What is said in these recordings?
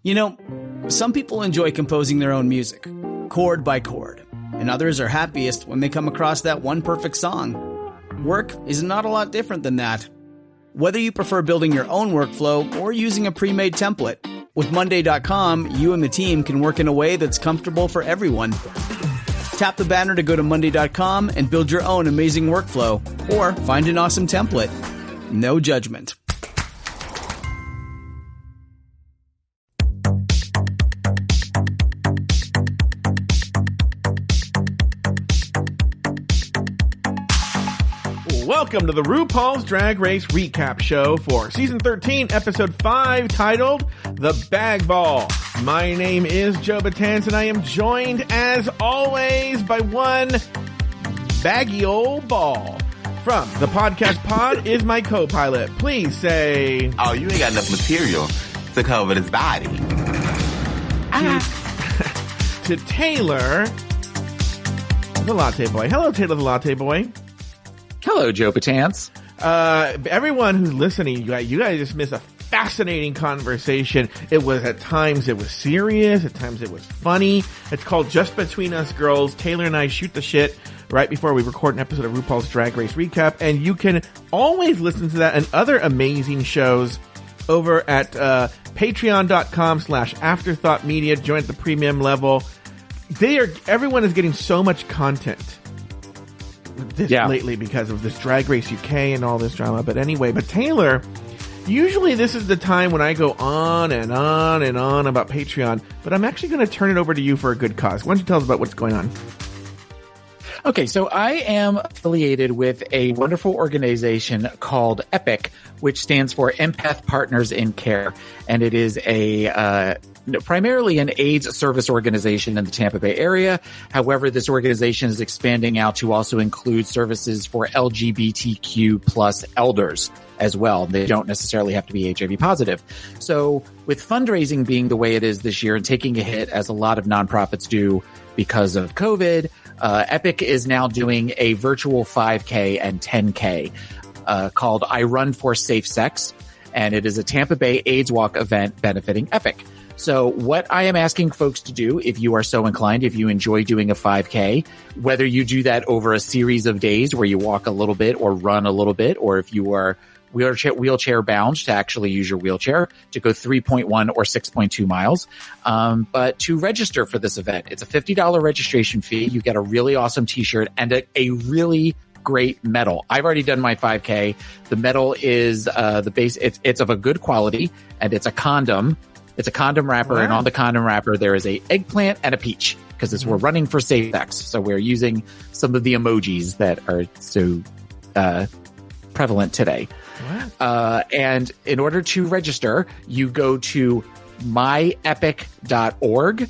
You know, some people enjoy composing their own music, chord by chord, and others are happiest when they come across that one perfect song. Work is not a lot different than that. Whether you prefer building your own workflow or using a pre-made template, with Monday.com, you and the team can work in a way that's comfortable for everyone. Tap the banner to go to Monday.com and build your own amazing workflow, or find an awesome template. No judgment. Welcome to the RuPaul's Drag Race Recap Show for Season 13, Episode 5, titled The Bag Ball. My name is Joe Betance, and I am joined, as always, by one baggy old ball. From the podcast pod is my co-pilot. Please say... Oh, you ain't got enough material to cover this body. To Taylor, the Latte Boy. Hello, Taylor the Latte Boy. Hello, Joe Betance. Everyone who's listening, you guys just missed a fascinating conversation. At times it was serious, at times it was funny. It's called Just Between Us Girls. Taylor and I shoot the shit right before we record an episode of RuPaul's Drag Race Recap, and you can always listen to that and other amazing shows over at patreon.com/afterthoughtmedia. Join at the premium level. Everyone is getting so much content lately because of this Drag Race UK and all this drama. But Taylor, usually this is the time when I go on and on and on about Patreon, but I'm actually going to turn it over to you for a good cause. Why don't you tell us about what's going on? Okay, so I am affiliated with a wonderful organization called EPIC, which stands for Empath Partners in Care. And it is primarily an AIDS service organization in the Tampa Bay area. However, this organization is expanding out to also include services for LGBTQ plus elders as well. They don't necessarily have to be HIV positive. So with fundraising being the way it is this year and taking a hit, as a lot of nonprofits do because of COVID, EPIC is now doing a virtual 5K and 10K called I Run for Safe Sex. And it is a Tampa Bay AIDS Walk event benefiting EPIC. So what I am asking folks to do, if you are so inclined, if you enjoy doing a 5K, whether you do that over a series of days where you walk a little bit or run a little bit, or if you are wheelchair bound to actually use your wheelchair to go 3.1 or 6.2 miles. But to register for this event, it's a $50 registration fee. You get a really awesome t-shirt and a really great medal. I've already done my 5K. The medal is the base. It's of a good quality, and it's a condom. It's a condom wrapper, wow. And on the condom wrapper, there is a eggplant and a peach, because we're running for safe sex. So we're using some of the emojis that are so prevalent today. And in order to register, you go to myepic.org,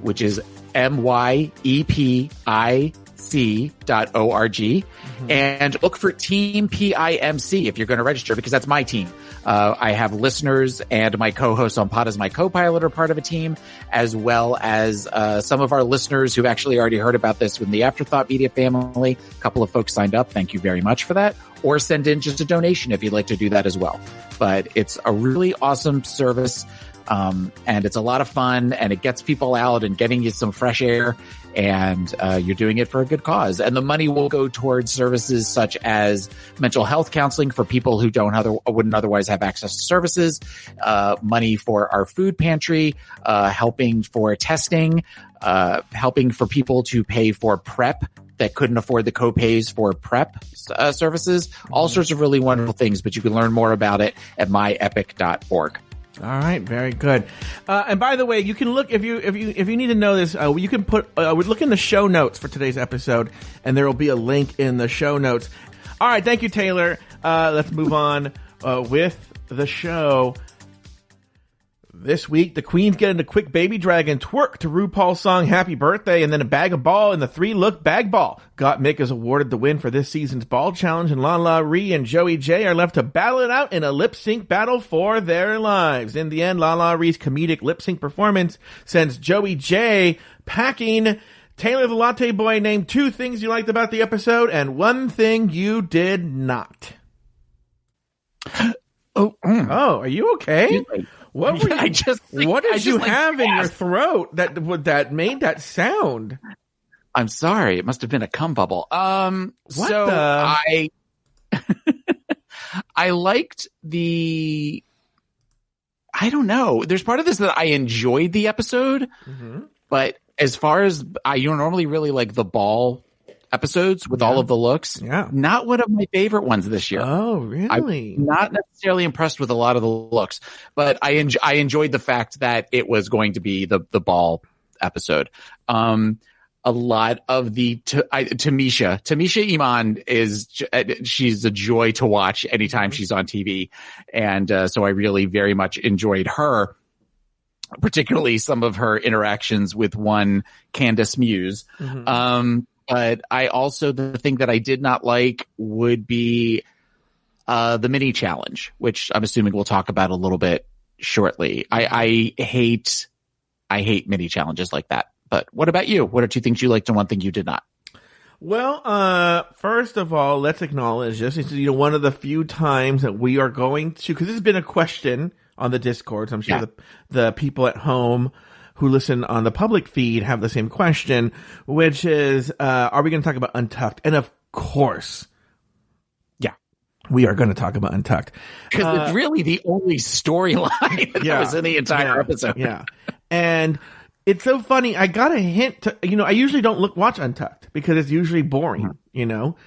which is MYEPIC.org, and look for Team PIMC if you're going to register, because that's my team. I have listeners, and my co-host on pod as my co-pilot are part of a team, as well as some of our listeners who've actually already heard about this with the Afterthought Media family. A couple of folks signed up. Thank you very much for that. Or send in just a donation if you'd like to do that as well. But it's a really awesome service. And it's a lot of fun, and it gets people out and getting you some fresh air, and you're doing it for a good cause. And the money will go towards services such as mental health counseling for people who wouldn't otherwise have access to services, money for our food pantry, helping for testing, helping for people to pay for PrEP that couldn't afford the co-pays for PrEP services, all sorts of really wonderful things. But you can learn more about it at myepic.org. All right, very good. And by the way, you can look if you need to know this. You can look in the show notes for today's episode, and there will be a link in the show notes. All right, thank you, Taylor. Let's move on with the show. This week, the queens get into quick baby drag and twerk to RuPaul's song Happy Birthday, and then a bag of ball in the 3-look bag ball. Gottmik is awarded the win for this season's ball challenge, and La Ree and Joey J are left to battle it out in a lip-sync battle for their lives. In the end, La Ree's comedic lip-sync performance sends Joey J packing. Taylor the Latte Boy, name 2 things you liked about the episode and 1 thing you did not. Oh, are you okay? What were you, what did you have in your throat that made that sound? I'm sorry. It must have been a cum bubble. I liked I don't know. There's part of this that I enjoyed the episode, but as far as you normally really like the ball episodes with all of the looks, not one of my favorite ones this year. Oh, really? I'm not necessarily impressed with a lot of the looks, but I enjoyed the fact that it was going to be the ball episode. A lot of the Tamisha Iman she's a joy to watch anytime she's on TV. And so I really very much enjoyed her, particularly some of her interactions with one Candace Muse. But I also, the thing that I did not like would be the mini challenge, which I'm assuming we'll talk about a little bit shortly. I hate mini challenges like that. But what about you? What are two things you liked and one thing you did not? Well, first of all, let's acknowledge this. It's, one of the few times that we are going to, because this has been a question on the Discord. So I'm sure the people at home who listen on the public feed have the same question, which is, are we going to talk about Untucked? And of course, we are going to talk about Untucked. Because it's really the only storyline that was in the entire episode. Yeah. And it's so funny. I got a hint to, I usually don't watch Untucked because it's usually boring, but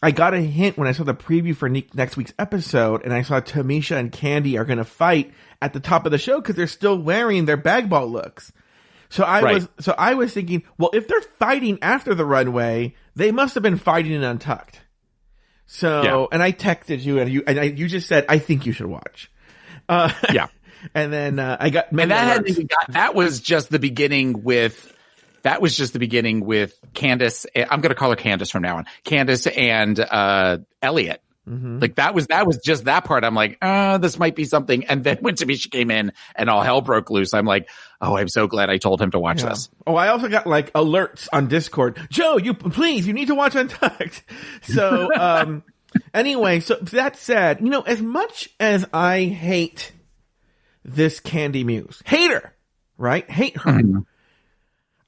I got a hint when I saw the preview for next week's episode, and I saw Tamisha and Candy are going to fight at the top of the show because they're still wearing their bag ball looks. So I was thinking, well, if they're fighting after the runway, they must have been fighting in Untucked. So, and I texted you, and you just said, I think you should watch. And then I got, and that was just the beginning with Candace. I'm going to call her Candace from now on. Candace and Elliot. Like that was just that part. I'm like, this might be something. And then when Tamisha came in and all hell broke loose, I'm like, oh, I'm so glad I told him to watch this. Oh, I also got like alerts on Discord. Joe, you need to watch Untucked. So anyway, so that said, as much as I hate this Candy Muse, hate her.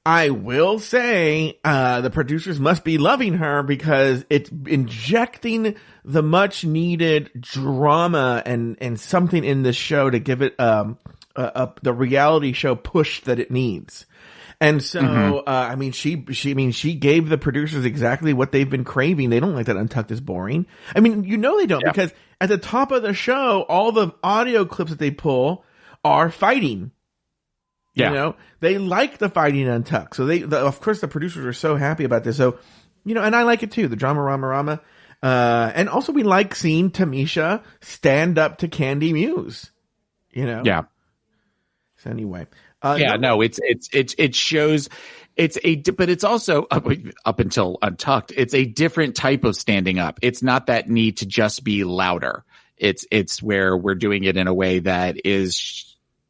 I will say, the producers must be loving her because it's injecting the much needed drama and something in this show to give it, the reality show push that it needs. And so, she gave the producers exactly what they've been craving. They don't like that Untucked is boring. I mean, they don't because at the top of the show, all the audio clips that they pull are fighting. They like the fighting Untucked. So of course the producers are so happy about this. So, and I like it too. The drama rama. And also we like seeing Tamisha stand up to Candy Muse, Yeah. So anyway. It shows but it's also up until Untucked. It's a different type of standing up. It's not that need to just be louder. It's where we're doing it in a way that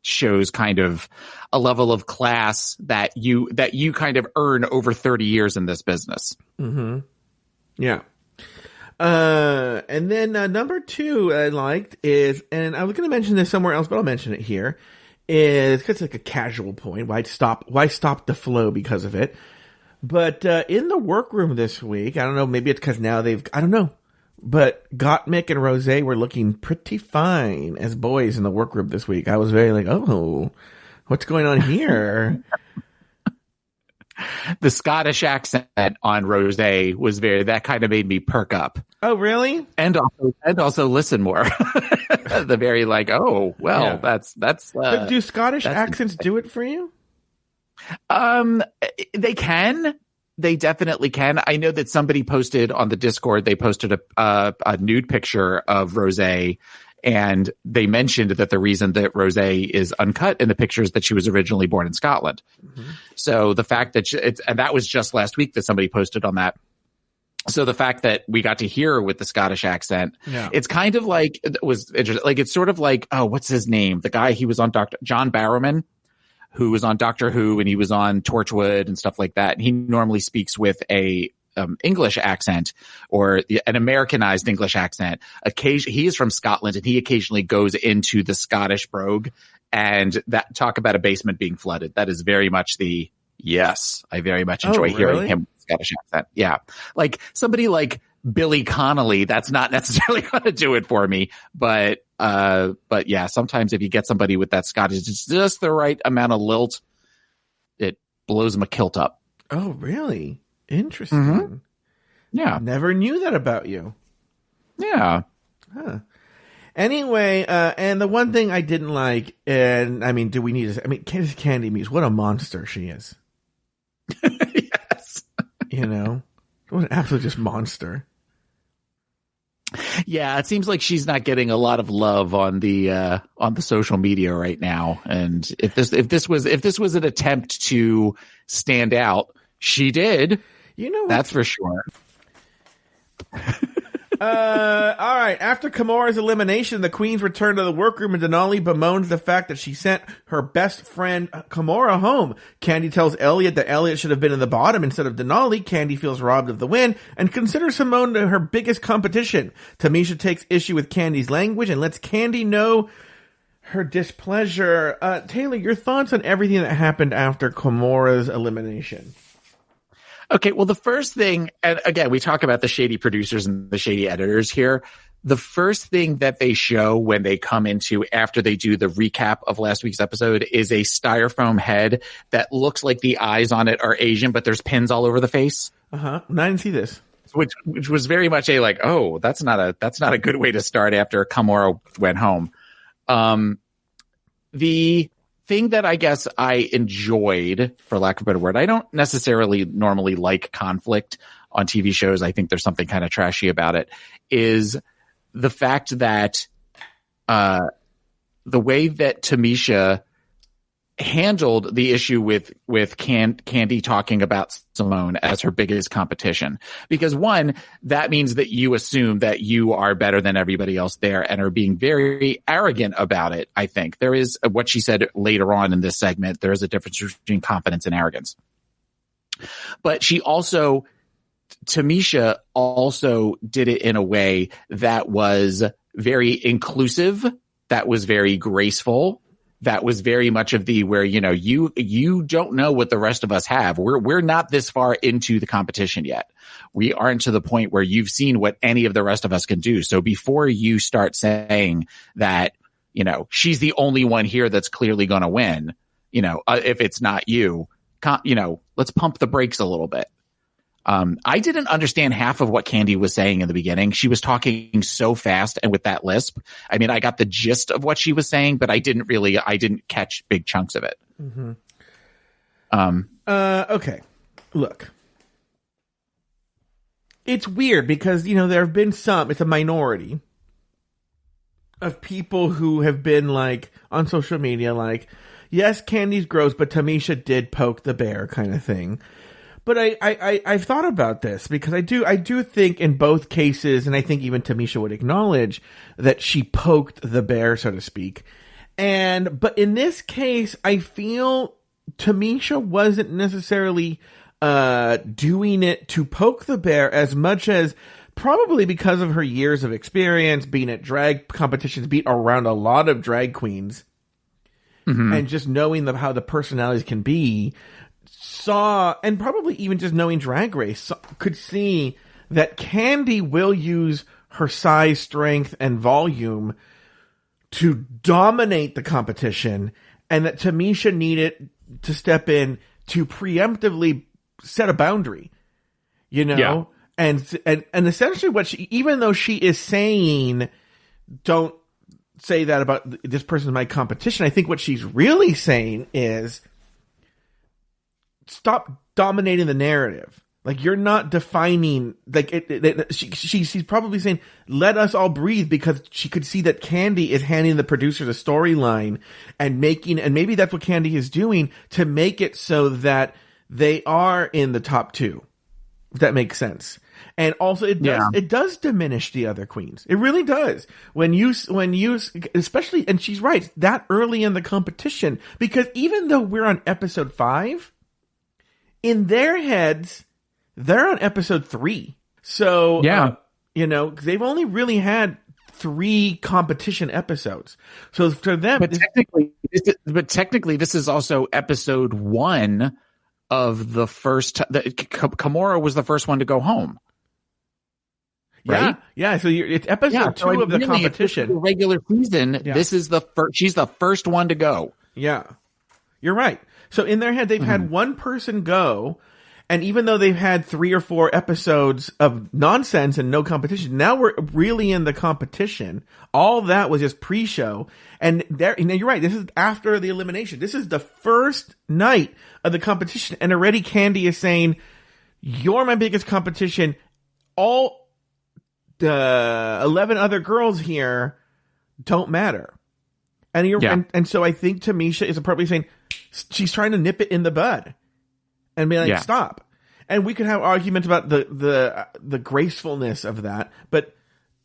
shows kind of a level of class that you kind of earn over 30 years in this business. Yeah. And then number 2 I liked is, and I was going to mention this somewhere else, but I'll mention it here, is because it's like a casual point. Why stop the flow because of it? But in the workroom this week, I don't know, maybe it's because now I don't know. But Gottmik and Rosé were looking pretty fine as boys in the workroom this week. I was very like, oh, what's going on here? The Scottish accent on Rosé was that kind of made me perk up. Oh, really? And also listen more. The very like, oh, well, that's. But do Scottish accents do it for you? They can. They definitely can. I know that somebody posted on the Discord, they posted a nude picture of Rosé, and they mentioned that the reason that Rosé is uncut in the picture is that she was originally born in Scotland. So the fact that and that was just last week that somebody posted on that. So the fact that we got to hear her with the Scottish accent, it's kind of like, it's sort of like, oh, what's his name? The guy, he was on John Barrowman, who was on Doctor Who, and he was on Torchwood and stuff like that. And he normally speaks with a English accent or an Americanized English accent. He is from Scotland, and he occasionally goes into the Scottish brogue, and that talk about a basement being flooded. That is very much yes. I very much enjoy hearing him with Scottish accent. Yeah, like somebody like Billy Connolly, that's not necessarily going to do it for me, but yeah, sometimes if you get somebody with that Scottish, it's just the right amount of lilt, it blows my kilt up. Oh, really? Interesting. Mm-hmm. Yeah. Never knew that about you. Yeah. Huh. Anyway, and the one thing I didn't like, and I mean, do we need to, I mean, Candy Muse, what a monster she is. Yes. You know? What an absolute just monster. Yeah, it seems like she's not getting a lot of love on the social media right now. And if this was an attempt to stand out, she did. You know what? That's for sure. All right. After Kimura's elimination, the queens return to the workroom, and Denali bemoans the fact that she sent her best friend Kimura home. Candy tells Elliot that Elliot should have been in the bottom instead of Denali. Candy feels robbed of the win and considers Simone her biggest competition. Tamisha takes issue with Candy's language and lets Candy know her displeasure. Taylor, your thoughts on everything that happened after Kimura's elimination? Okay, well, the first thing, and again, we talk about the shady producers and the shady editors here. The first thing that they show when they come into, after they do the recap of last week's episode, is a styrofoam head that looks like the eyes on it are Asian, but there's pins all over the face. I didn't see this. Which was very much a like, oh, that's not a good way to start after Kimura went home. The thing that I guess I enjoyed, for lack of a better word, I don't necessarily normally like conflict on TV shows. I think there's something kind of trashy about it, is the fact that the way that Tamisha handled the issue with Candy talking about Simone as her biggest competition. Because one, that means that you assume that you are better than everybody else there and are being very arrogant about it. I think there is what she said later on in this segment. There is a difference between confidence and arrogance. But Tamisha also did it in a way that was very inclusive, that was very graceful, that was very much of the where, you know, you don't know what the rest of us have. We're not this far into the competition yet. We aren't to the point where you've seen what any of the rest of us can do. So before you start saying that, you know, she's the only one here that's clearly going to win, you know, if it's not you, let's pump the brakes a little bit. I didn't understand half of what Candy was saying in the beginning. She was talking so fast and with that lisp. I mean, I got the gist of what she was saying, but I didn't catch big chunks of it. Mm-hmm. Okay. Look. It's weird because, you know, there have been it's a minority of people who have been like on social media, like, yes, Candy's gross, but Tamisha did poke the bear kind of thing. But I've thought about this because I do think in both cases, and I think even Tamisha would acknowledge that she poked the bear, so to speak. But in this case, I feel Tamisha wasn't necessarily doing it to poke the bear as much as probably because of her years of experience being at drag competitions, being around a lot of drag queens, and just knowing how the personalities can be. And probably even just knowing Drag Race, could see that Candy will use her size, strength, and volume to dominate the competition, and that Tamisha needed to step in to preemptively set a boundary, you know? Yeah. And essentially even though she is saying, don't say that about this person is my competition, I think what she's really saying is, stop dominating the narrative. Like, you're not defining, like, she's probably saying, let us all breathe, because she could see that Candy is handing the producers a storyline and maybe that's what Candy is doing to make it so that they are in the top two. If that makes sense. And also it does diminish the other queens. It really does. When you, especially, and she's right, that early in the competition, because even though we're on episode 5, in their heads, they're on episode 3. So, they've only really had 3 competition episodes. So for them, but technically, this is also episode 1 of the first. Kimura was the first one to go home. Right? Yeah. So it's episode 2 of the competition. The regular season. Yeah. This is the first. She's the first one to go. Yeah, you're right. So in their head, they've had one person go, and even though they've had 3 or 4 episodes of nonsense and no competition, now we're really in the competition. All that was just pre-show, and you're right. This is after the elimination. This is the first night of the competition, and already Candy is saying, "You're my biggest competition." All the 11 other girls here don't matter. And so I think Tamisha is appropriately saying she's trying to nip it in the bud and be like, stop. And we could have arguments about the gracefulness of that, but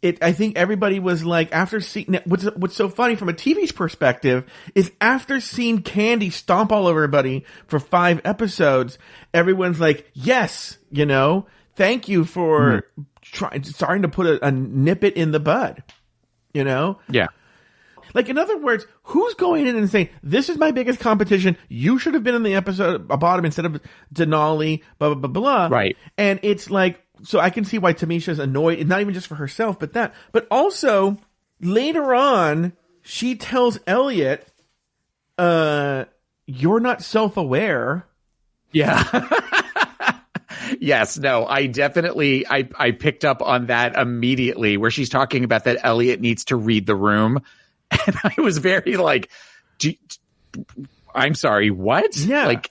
I think everybody was like, after seeing what's so funny from a TV's perspective is after seeing Candy stomp all over everybody for 5 episodes, everyone's like, yes, thank you for starting to put a nip it in the bud, Yeah. Like, in other words, who's going in and saying, this is my biggest competition, you should have been in the episode bottom instead of Denali, blah, blah, blah, blah. Right. And it's like, so I can see why Tamisha's annoyed, not even just for herself, but also, later on, she tells Elliot, you're not self-aware. Yeah. Yes, no, I definitely, I picked up on that immediately, where she's talking about that Elliot needs to read the room. And I was very like, I'm sorry, what? Yeah. Like,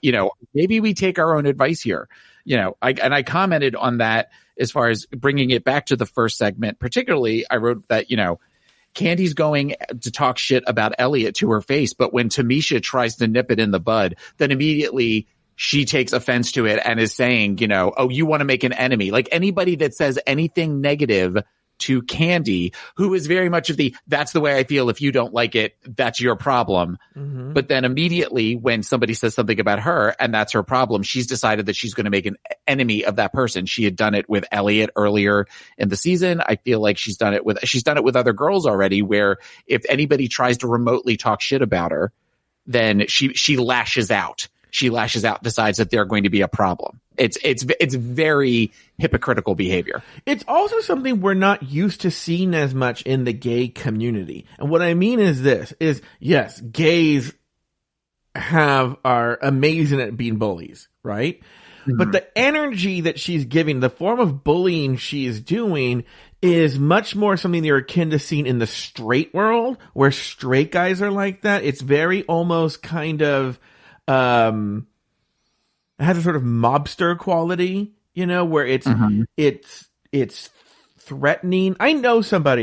maybe we take our own advice here. I commented on that as far as bringing it back to the first segment. Particularly, I wrote that, Candy's going to talk shit about Elliot to her face, but when Tamisha tries to nip it in the bud, then immediately she takes offense to it and is saying, oh, you want to make an enemy. Like, anybody that says anything negative to Candy, who is very much of that's the way I feel. If you don't like it, that's your problem. Mm-hmm. But then immediately when somebody says something about her and that's her problem, she's decided that she's going to make an enemy of that person. She had done it with Elliot earlier in the season. I feel like she's done it with other girls already, where if anybody tries to remotely talk shit about her, then she lashes out. She lashes out, decides that they're going to be a problem. It's very hypocritical behavior. It's also something we're not used to seeing as much in the gay community. And what I mean is yes, gays are amazing at being bullies, right? Mm-hmm. But the energy that she's giving, the form of bullying she's doing, is much more something you're akin to seeing in the straight world, where straight guys are like that. It's very almost kind of it has a sort of mobster quality, where it's threatening. I know someone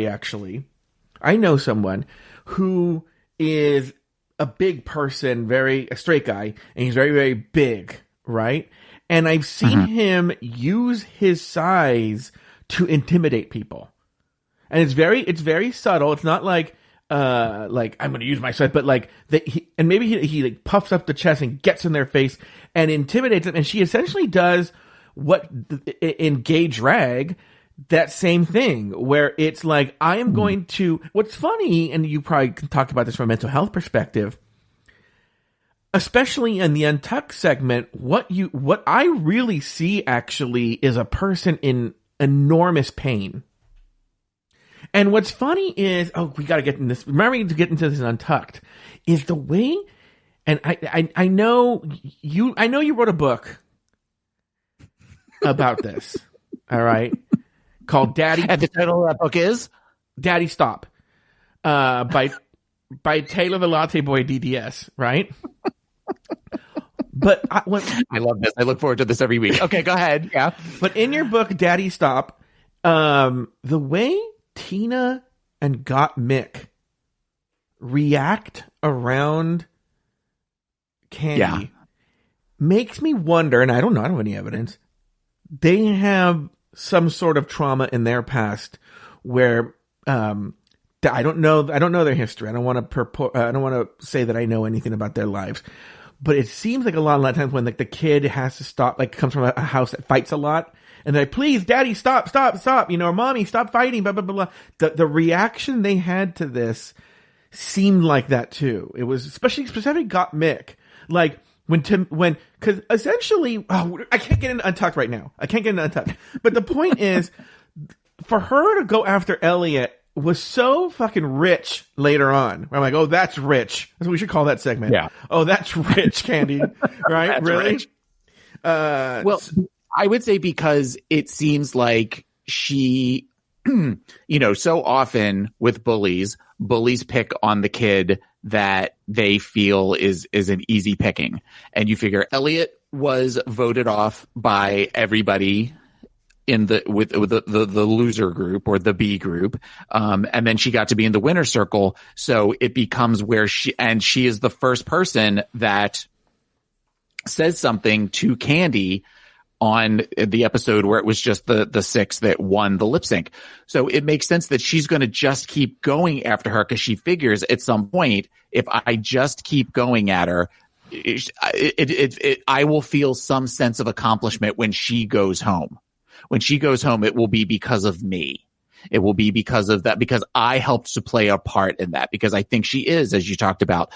who is a big person, a straight guy, and he's very, very big, right? And I've seen him use his size to intimidate people. And it's very subtle. It's not like I'm going to use my size, but maybe he like puffs up the chest and gets in their face and intimidates them. And she essentially does what in gay drag, that same thing, where it's like, I am going to, what's funny, and you probably can talk about this from a mental health perspective, especially in the Untucked segment, what I really see actually is a person in enormous pain. And what's funny is, we got to get in this. Remembering to get into this in Untucked is the way, and I know you wrote a book about this. All right, called Daddy. And the title of that book is Daddy Stop, by Taylor the Latte Boy DDS. Right. But I love this. I look forward to this every week. Okay, go ahead. Yeah. But in your book, Daddy Stop, the way Tina and Got Mick react around Candy makes me wonder, and I don't have any evidence, they have some sort of trauma in their past where I don't know their history. I don't want to say that I know anything about their lives, but it seems like a lot of times when like the kid has to stop, like comes from a house that fights a lot, and they're like, please, daddy, stop, or mommy, stop fighting, blah, blah, blah, blah. The reaction they had to this seemed like that too. It was specifically got Mick. Like, cause essentially, I can't get into Untucked right now. But the point is, for her to go after Elliot was so fucking rich later on. I'm like, oh, that's rich. That's what we should call that segment. Yeah. Oh, that's rich, Candy. Right? That's really? Rich. Well, I would say because it seems like she, so often with bullies pick on the kid that they feel is an easy picking. And you figure Elliot was voted off by everybody in with the loser group or the B group. And then she got to be in the winner circle. So it becomes where she is the first person that says something to Candy on the episode where it was just the six that won the lip sync. So it makes sense that she's going to just keep going after her because she figures at some point, if I just keep going at her, I will feel some sense of accomplishment when she goes home. When she goes home, it will be because of me. It will be because of that, because I helped to play a part in that, because I think she is, as you talked about,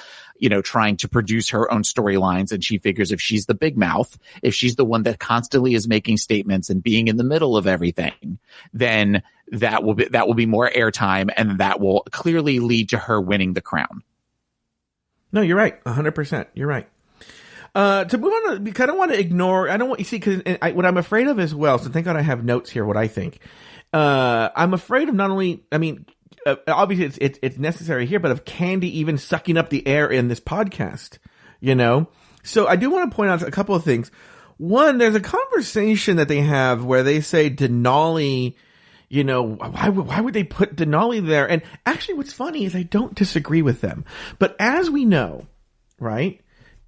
trying to produce her own storylines. And she figures if she's the big mouth, if she's the one that constantly is making statements and being in the middle of everything, then that will be more airtime, and that will clearly lead to her winning the crown. No, you're right. 100%. You're right. To move on, because I don't want to ignore, because what I'm afraid of as well, so thank God I have notes here, what I think. I'm afraid of not only, obviously it's necessary here, but of Candy even sucking up the air in this podcast, So I do want to point out a couple of things. One, there's a conversation that they have where they say Denali, why would they put Denali there? And actually what's funny is I don't disagree with them. But as we know, right,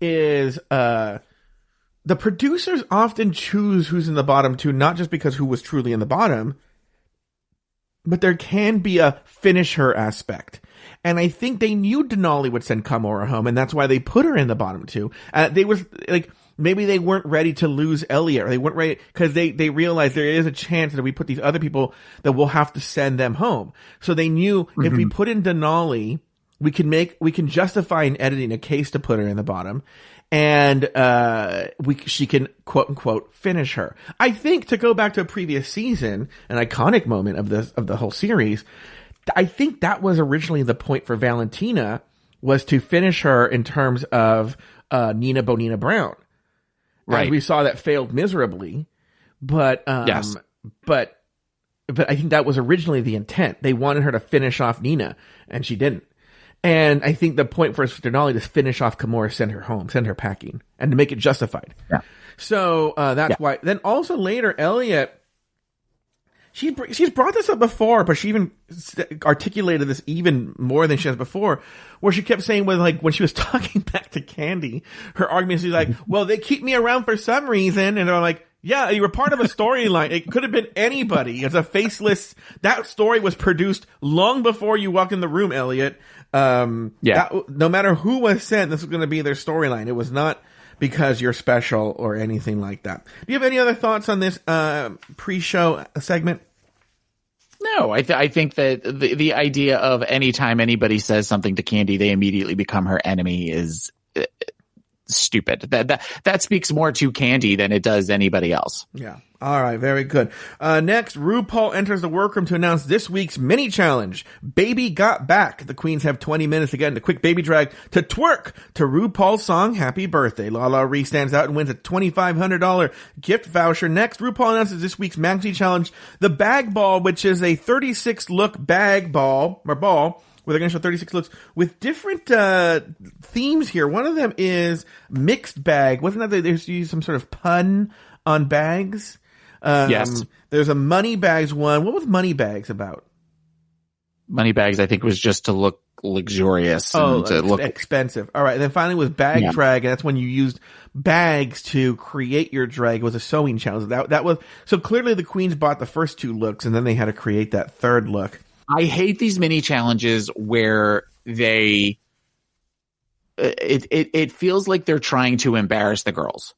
is the producers often choose who's in the bottom two, not just because who was truly in the bottom, but there can be a finish her aspect. And I think they knew Denali would send Kamora home, and that's why they put her in the bottom two. They was like, maybe they weren't ready to lose Elliot, or they weren't ready because they realized there is a chance that we put these other people that we'll have to send them home. So they knew if we put in Denali, we can justify in editing a case to put her in the bottom, and she can quote unquote finish her. I think, to go back to a previous season, an iconic moment of the whole series, I think that was originally the point for Valentina, was to finish her in terms of Nina Bonina Brown. Right. And we saw that failed miserably, but yes. But I think that was originally the intent. They wanted her to finish off Nina, and she didn't. And I think the point for Denali to finish off Kamora, send her home, send her packing, and to make it justified. Yeah. So that's why. Then also later, Elliot, she's brought this up before, but she even articulated this even more than she has before, where she kept saying, when she was talking back to Candy, her argument is like, well, they keep me around for some reason, and they're like, yeah, you were part of a storyline. It could have been anybody. It's a faceless. That story was produced long before you walked in the room, Elliot. No matter who was sent, this was going to be their storyline. It was not because you're special or anything like that. Do you have any other thoughts on this pre-show segment? No, I think that the idea of anytime anybody says something to Candy, they immediately become her enemy is stupid. That speaks more to Candy than it does anybody else. Yeah. All right. Very good. Next, RuPaul enters the workroom to announce this week's mini challenge. Baby Got Back. The queens have 20 minutes to get into quick baby drag to twerk to RuPaul's song Happy Birthday. LaLa Ri stands out and wins a $2,500 gift voucher. Next, RuPaul announces this week's maxi challenge, the Bag Ball, which is a 36 look bag ball, or ball, where they're going to show 36 looks with different themes here. One of them is mixed bag. Wasn't that there's some sort of pun on bags? Yes. There's a money bags one. What was money bags about? Money bags, I think, was just to look luxurious and to look expensive. All right. And then finally was bag drag, and that's when you used bags to create your drag. It was a sewing challenge. That was, so clearly the queens bought the first two looks, and then they had to create that third look. I hate these mini challenges where they it feels like they're trying to embarrass the girls.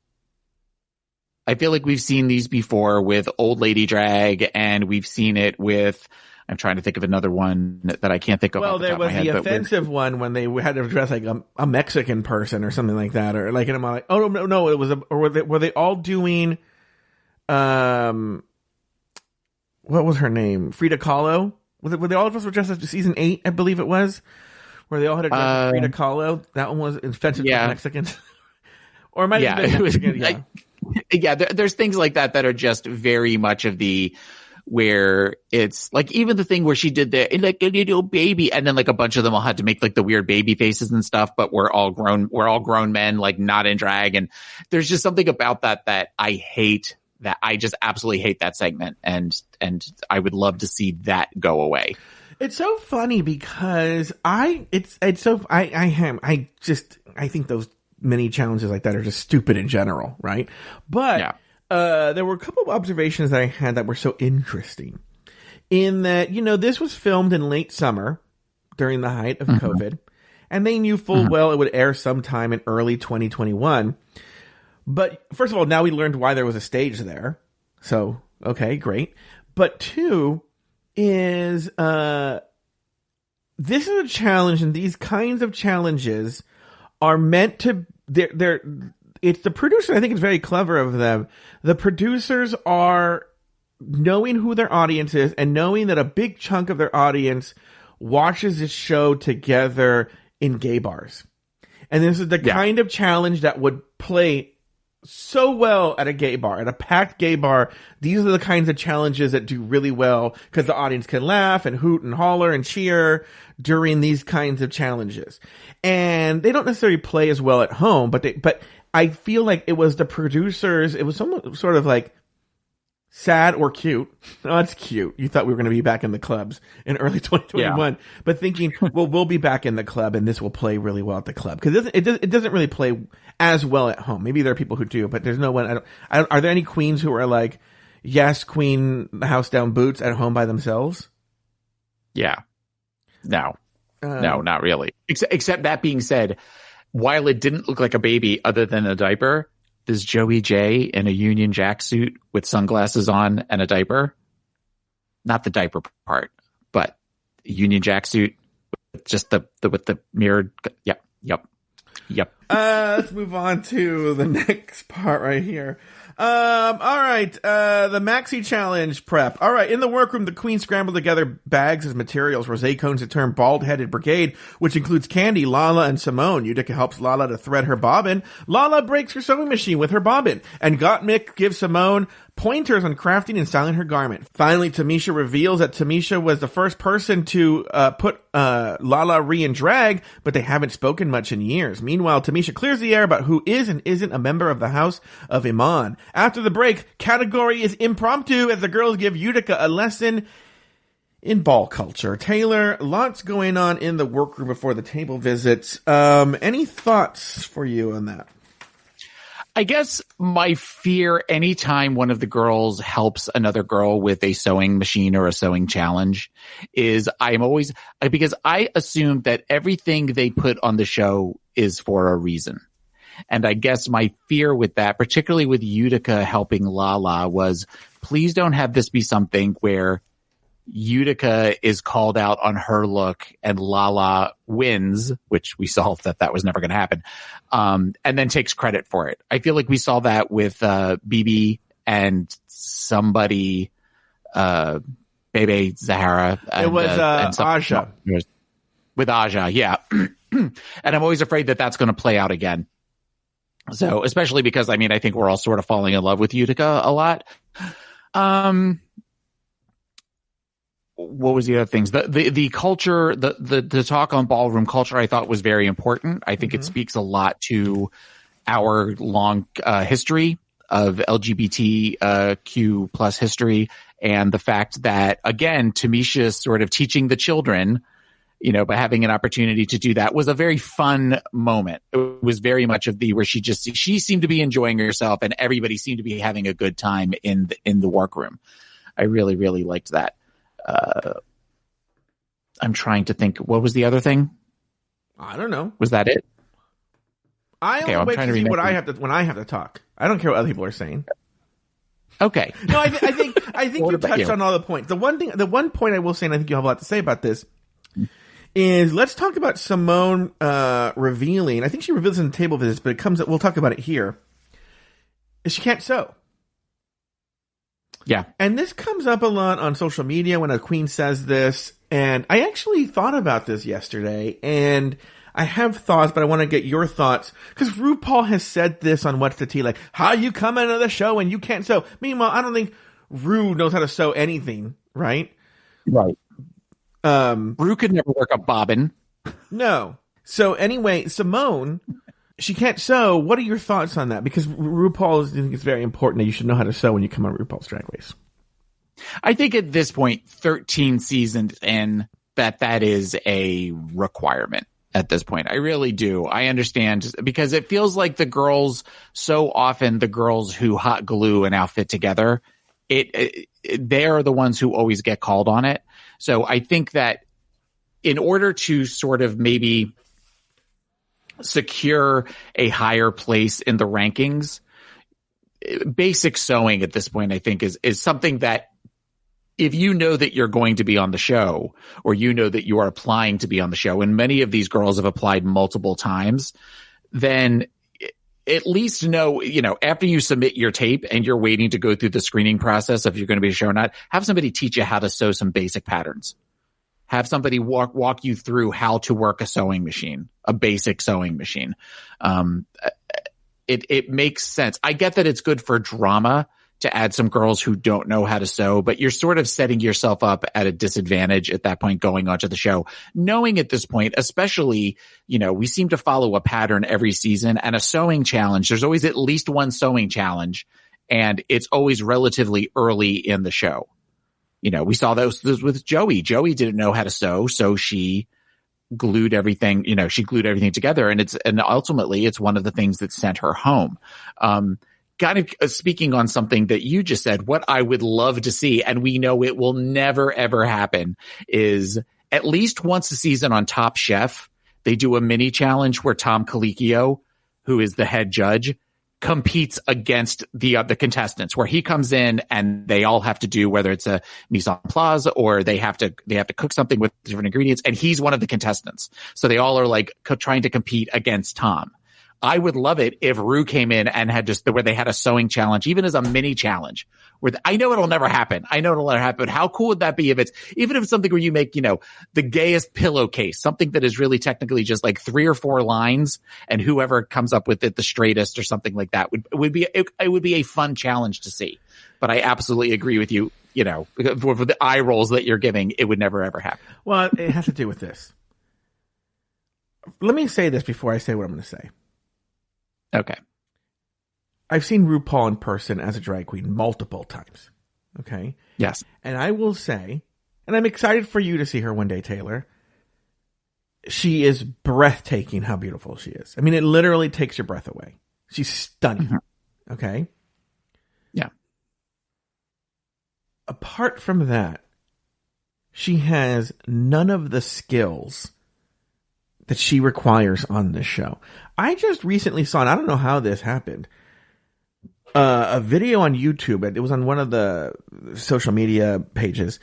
I feel like we've seen these before with old lady drag, and we've seen it with, I'm trying to think of another one that I can't think of. Well, there was the offensive one when they had to dress like a Mexican person or something like that, or like, and I'm like, oh no, it was or were they all doing, what was her name? Frida Kahlo? Were they all of us were dressed as season 8, I believe it was, where they all had to dress as Frida Kahlo? That one was offensive to Mexicans, or it might have been Mexican. There's things like that are just very much of the, where it's like, even the thing where she did the like a little baby, and then like a bunch of them all had to make like the weird baby faces and stuff, but we're all grown men, like not in drag. And there's just something about that I hate, that I just absolutely hate that segment. And I would love to see that go away. It's so funny because I think those mini challenges like that are just stupid in general, right? But there were a couple of observations that I had that were so interesting, in that, this was filmed in late summer during the height of COVID, and they knew full well it would air sometime in early 2021. But first of all, now we learned why there was a stage there. So, okay, great. But 2 is, this is a challenge, and these kinds of challenges are meant to, it's the producer. I think it's very clever of them. The producers are knowing who their audience is, and knowing that a big chunk of their audience watches this show together in gay bars. And this is the kind of challenge that would play so well at a gay bar, at a packed gay bar. These are the kinds of challenges that do really well because the audience can laugh and hoot and holler and cheer during these kinds of challenges. And they don't necessarily play as well at home, but I feel like it was the producers. It was some sort of like sad or cute. Oh, it's cute. You thought we were going to be back in the clubs in early 2021, but thinking, well, we'll be back in the club and this will play really well at the club. Cause it doesn't really play as well at home. Maybe there are people who do, but there's no one, are there any queens who are like, yes, queen, the house down boots at home by themselves? Yeah. No, not really. Except that being said, while it didn't look like a baby other than a diaper, does Joey J in a Union Jack suit with sunglasses on and a diaper? Not the diaper part, but Union Jack suit with just the mirrored. Yep. Let's move on to the next part right here. All right. The Maxi Challenge prep. All right. In the workroom, the queen scrambled together bags as materials. Rosé cones to term bald-headed brigade, which includes Candy, Lala, and Simone. Utica helps Lala to thread her bobbin. Lala breaks her sewing machine with her bobbin. And Gottmik gives Simone pointers on crafting and styling her garment. Finally, Tamisha reveals that Tamisha was the first person to put Lala in drag, but they haven't spoken much in years. Meanwhile, Tamisha clears the air about who is and isn't a member of the House of Iman. After the break, category is impromptu as the girls give Utica a lesson in ball culture. Taylor, lots going on in the workroom before the table visits. Any thoughts for you on that? I guess my fear anytime one of the girls helps another girl with a sewing machine or a sewing challenge is because I assume that everything they put on the show is for a reason. And I guess my fear with that, particularly with Utica helping Lala, was please don't have this be something where Utica is called out on her look and Lala wins, which we saw that was never going to happen, and then takes credit for it. I feel like we saw that with BB and somebody, Bebe Zahara. It was Aja. With Aja, yeah. And I'm always afraid that that's going to play out again. So, especially because, I think we're all sort of falling in love with Utica a lot. What was the other things? The culture, the talk on ballroom culture, I thought was very important. I think it speaks a lot to our long history of LGBTQ plus history, and the fact that, again, Tamisha sort of teaching the children, by having an opportunity to do that was a very fun moment. It was very much of where she seemed to be enjoying herself, and everybody seemed to be having a good time in the workroom. I really, really liked that. I'm trying to think. What was the other thing? I don't know. Was that it? I only wait to see what I have to when I have to talk. I don't care what other people are saying. Okay. No, I think you touched on all the points. The one point I will say, and I think you have a lot to say about this, is let's talk about Simone revealing. I think she reveals in the table visits, but it comes up. We'll talk about it here. She can't sew. Yeah. And this comes up a lot on social media when a queen says this. And I actually thought about this yesterday, and I have thoughts, but I want to get your thoughts. Because RuPaul has said this on What's the Tea, like, how you come into the show and you can't sew. Meanwhile, I don't think Ru knows how to sew anything, right? Right. Ru could never work a bobbin. No. So anyway, Simone, she can't sew. What are your thoughts on that? Because RuPaul, I think it's very important that you should know how to sew when you come on RuPaul's Drag Race. I think at this point, 13 seasons in, that is a requirement at this point. I really do. I understand, because it feels like the girls who hot glue an outfit together, they are the ones who always get called on it. So I think that in order to sort of maybe secure a higher place in the rankings, basic sewing at this point, I think is something that if you know that you're going to be on the show, or you know that you are applying to be on the show, and many of these girls have applied multiple times, then at least know, after you submit your tape and you're waiting to go through the screening process if you're going to be a show or not, have somebody teach you how to sew some basic patterns. Have somebody walk you through how to work a sewing machine, a basic sewing machine. It makes sense. I get that it's good for drama to add some girls who don't know how to sew, but you're sort of setting yourself up at a disadvantage at that point going onto the show. Knowing at this point, especially, we seem to follow a pattern every season, and a sewing challenge, there's always at least one sewing challenge, and it's always relatively early in the show. We saw those with Joey. Joey didn't know how to sew, so she glued everything, she glued everything together, and ultimately it's one of the things that sent her home. Kind of speaking on something that you just said, what I would love to see, and we know it will never, ever happen, is at least once a season on Top Chef, they do a mini challenge where Tom Colicchio, who is the head judge, competes against the contestants, where he comes in and they all have to do, whether it's a mise en place or they have to cook something with different ingredients, and he's one of the contestants. So they all are like trying to compete against Tom. I would love it if Ru came in and had where they had a sewing challenge, even as a mini challenge. I know it'll never happen. But how cool would that be if it's something where you make, the gayest pillowcase, something that is really technically just like 3 or 4 lines, and whoever comes up with it the straightest or something like that would be a fun challenge to see. But I absolutely agree with you, for the eye rolls that you're giving, it would never ever happen. Well, it has to do with this. Let me say this before I say what I'm going to say. Okay. I've seen RuPaul in person as a drag queen multiple times. Okay? Yes. And I will say, and I'm excited for you to see her one day, Taylor, she is breathtaking how beautiful she is. I mean, it literally takes your breath away. She's stunning. Mm-hmm. Okay? Yeah. Apart from that, she has none of the skills that she requires on this show. I just recently saw, and I don't know how this happened, a video on YouTube. It was on one of the social media pages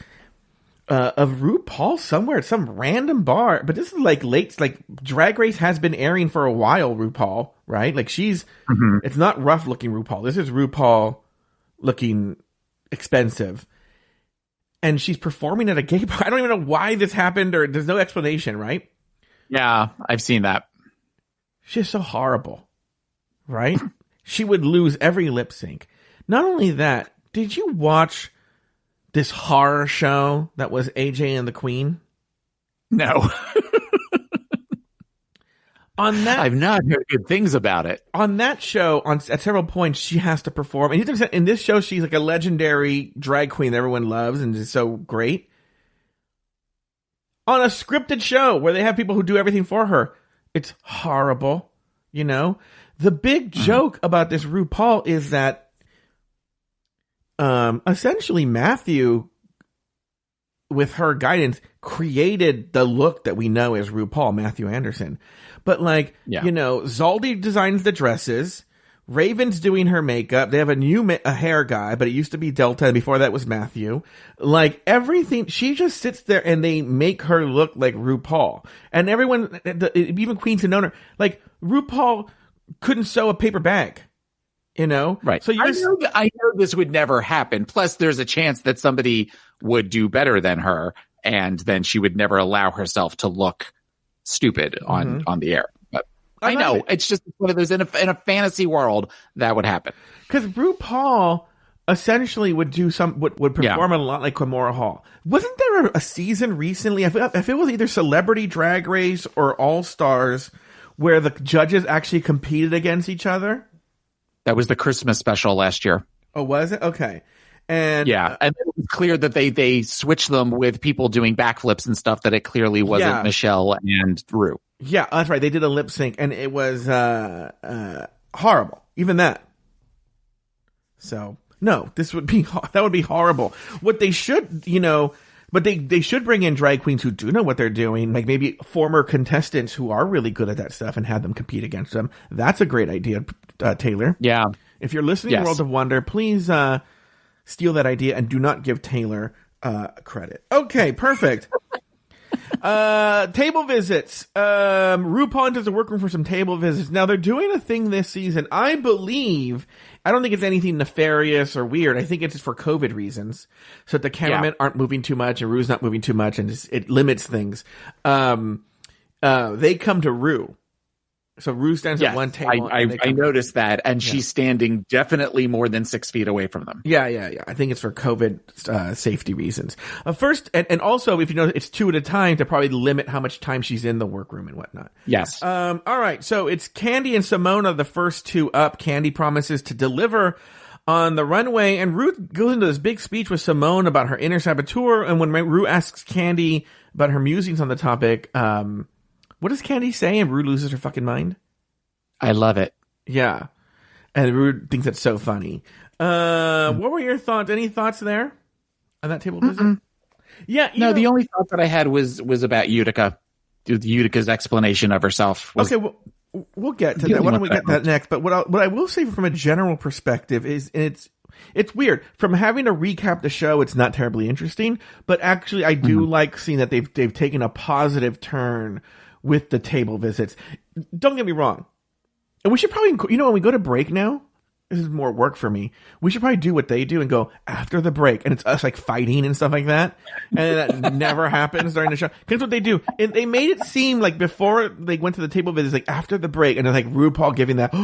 of RuPaul somewhere at some random bar. But this is like Drag Race has been airing for a while, RuPaul, right? Like it's not rough looking RuPaul. This is RuPaul looking expensive. And she's performing at a gay bar. I don't even know why this happened, or there's no explanation, right? Yeah, I've seen that. She's so horrible, right? She would lose every lip sync. Not only that, did you watch this horror show that was AJ and the Queen? No. I've not heard good things about it. On that show, at several points, she has to perform. And in this show, she's like a legendary drag queen that everyone loves and is so great. On a scripted show where they have people who do everything for her, it's horrible. The big joke about this RuPaul is that essentially Matthew with her guidance, created the look that we know as RuPaul, Matthew Anderson. But like, you know, Zaldi designs the dresses. Raven's doing her makeup. They have a new a hair guy, but it used to be Delta, and before that was Matthew. Like, everything, she just sits there and they make her look like RuPaul. And everyone, even Queens have known her, like, RuPaul couldn't sew a paper bag, you know? Right. So I know this would never happen. Plus, there's a chance that somebody would do better than her, and then she would never allow herself to look stupid on the air. I know. It's just one of those in a fantasy world that would happen. Because RuPaul essentially would do would perform a lot like Kimora Hall. Wasn't there a season recently, if it was either Celebrity Drag Race or All Stars, where the judges actually competed against each other? That was the Christmas special last year. Oh, was it? Okay. And yeah, and it was clear that they switched them with people doing backflips and stuff, that it clearly wasn't Michelle and Ru. Yeah, that's right. They did a lip sync, and it was horrible. Even that. So no, that would be horrible. What they should, you know, but they should bring in drag queens who do know what they're doing, like maybe former contestants who are really good at that stuff, and have them compete against them. That's a great idea, Taylor. Yeah. If you're listening to World of Wonder, please steal that idea and do not give Taylor credit. Okay, perfect. Table visits. RuPaul enters the workroom for some table visits. Now they're doing a thing this season. I don't think it's anything nefarious or weird. I think it's just for COVID reasons, so that the cameramen aren't moving too much and Ru's not moving too much, and it limits things. They come to Ru. So Ru stands at one table. I noticed that, and she's standing definitely more than 6 feet away from them. Yeah. I think it's for COVID safety reasons. First, and also, if you know, it's 2 at a time to probably limit how much time she's in the workroom and whatnot. Yes. All right. So it's Candy and Simona, the first 2 up. Candy promises to deliver on the runway, and Ru goes into this big speech with Simone about her inner saboteur. And when Ru asks Candy about her musings on the topic, what does Candy say? And Ru loses her fucking mind. I love it. Yeah. And Ru thinks that's so funny. What were your thoughts? Any thoughts there on that table visit? Yeah. No, the only thought that I had was about Utica. Utica's explanation of herself. Okay, well, we'll get to that. Why don't we get that next? But what I will say from a general perspective is it's weird. From having to recap the show, it's not terribly interesting. But actually, I do like seeing that they've taken a positive turn with the table visits. Don't get me wrong. And we should probably, when we go to break now, this is more work for me. We should probably do what they do and go after the break. And it's us like fighting and stuff like that. And that never happens during the show. Because what they do, and they made it seem like before they went to the table visits, like after the break, and it's like RuPaul giving that,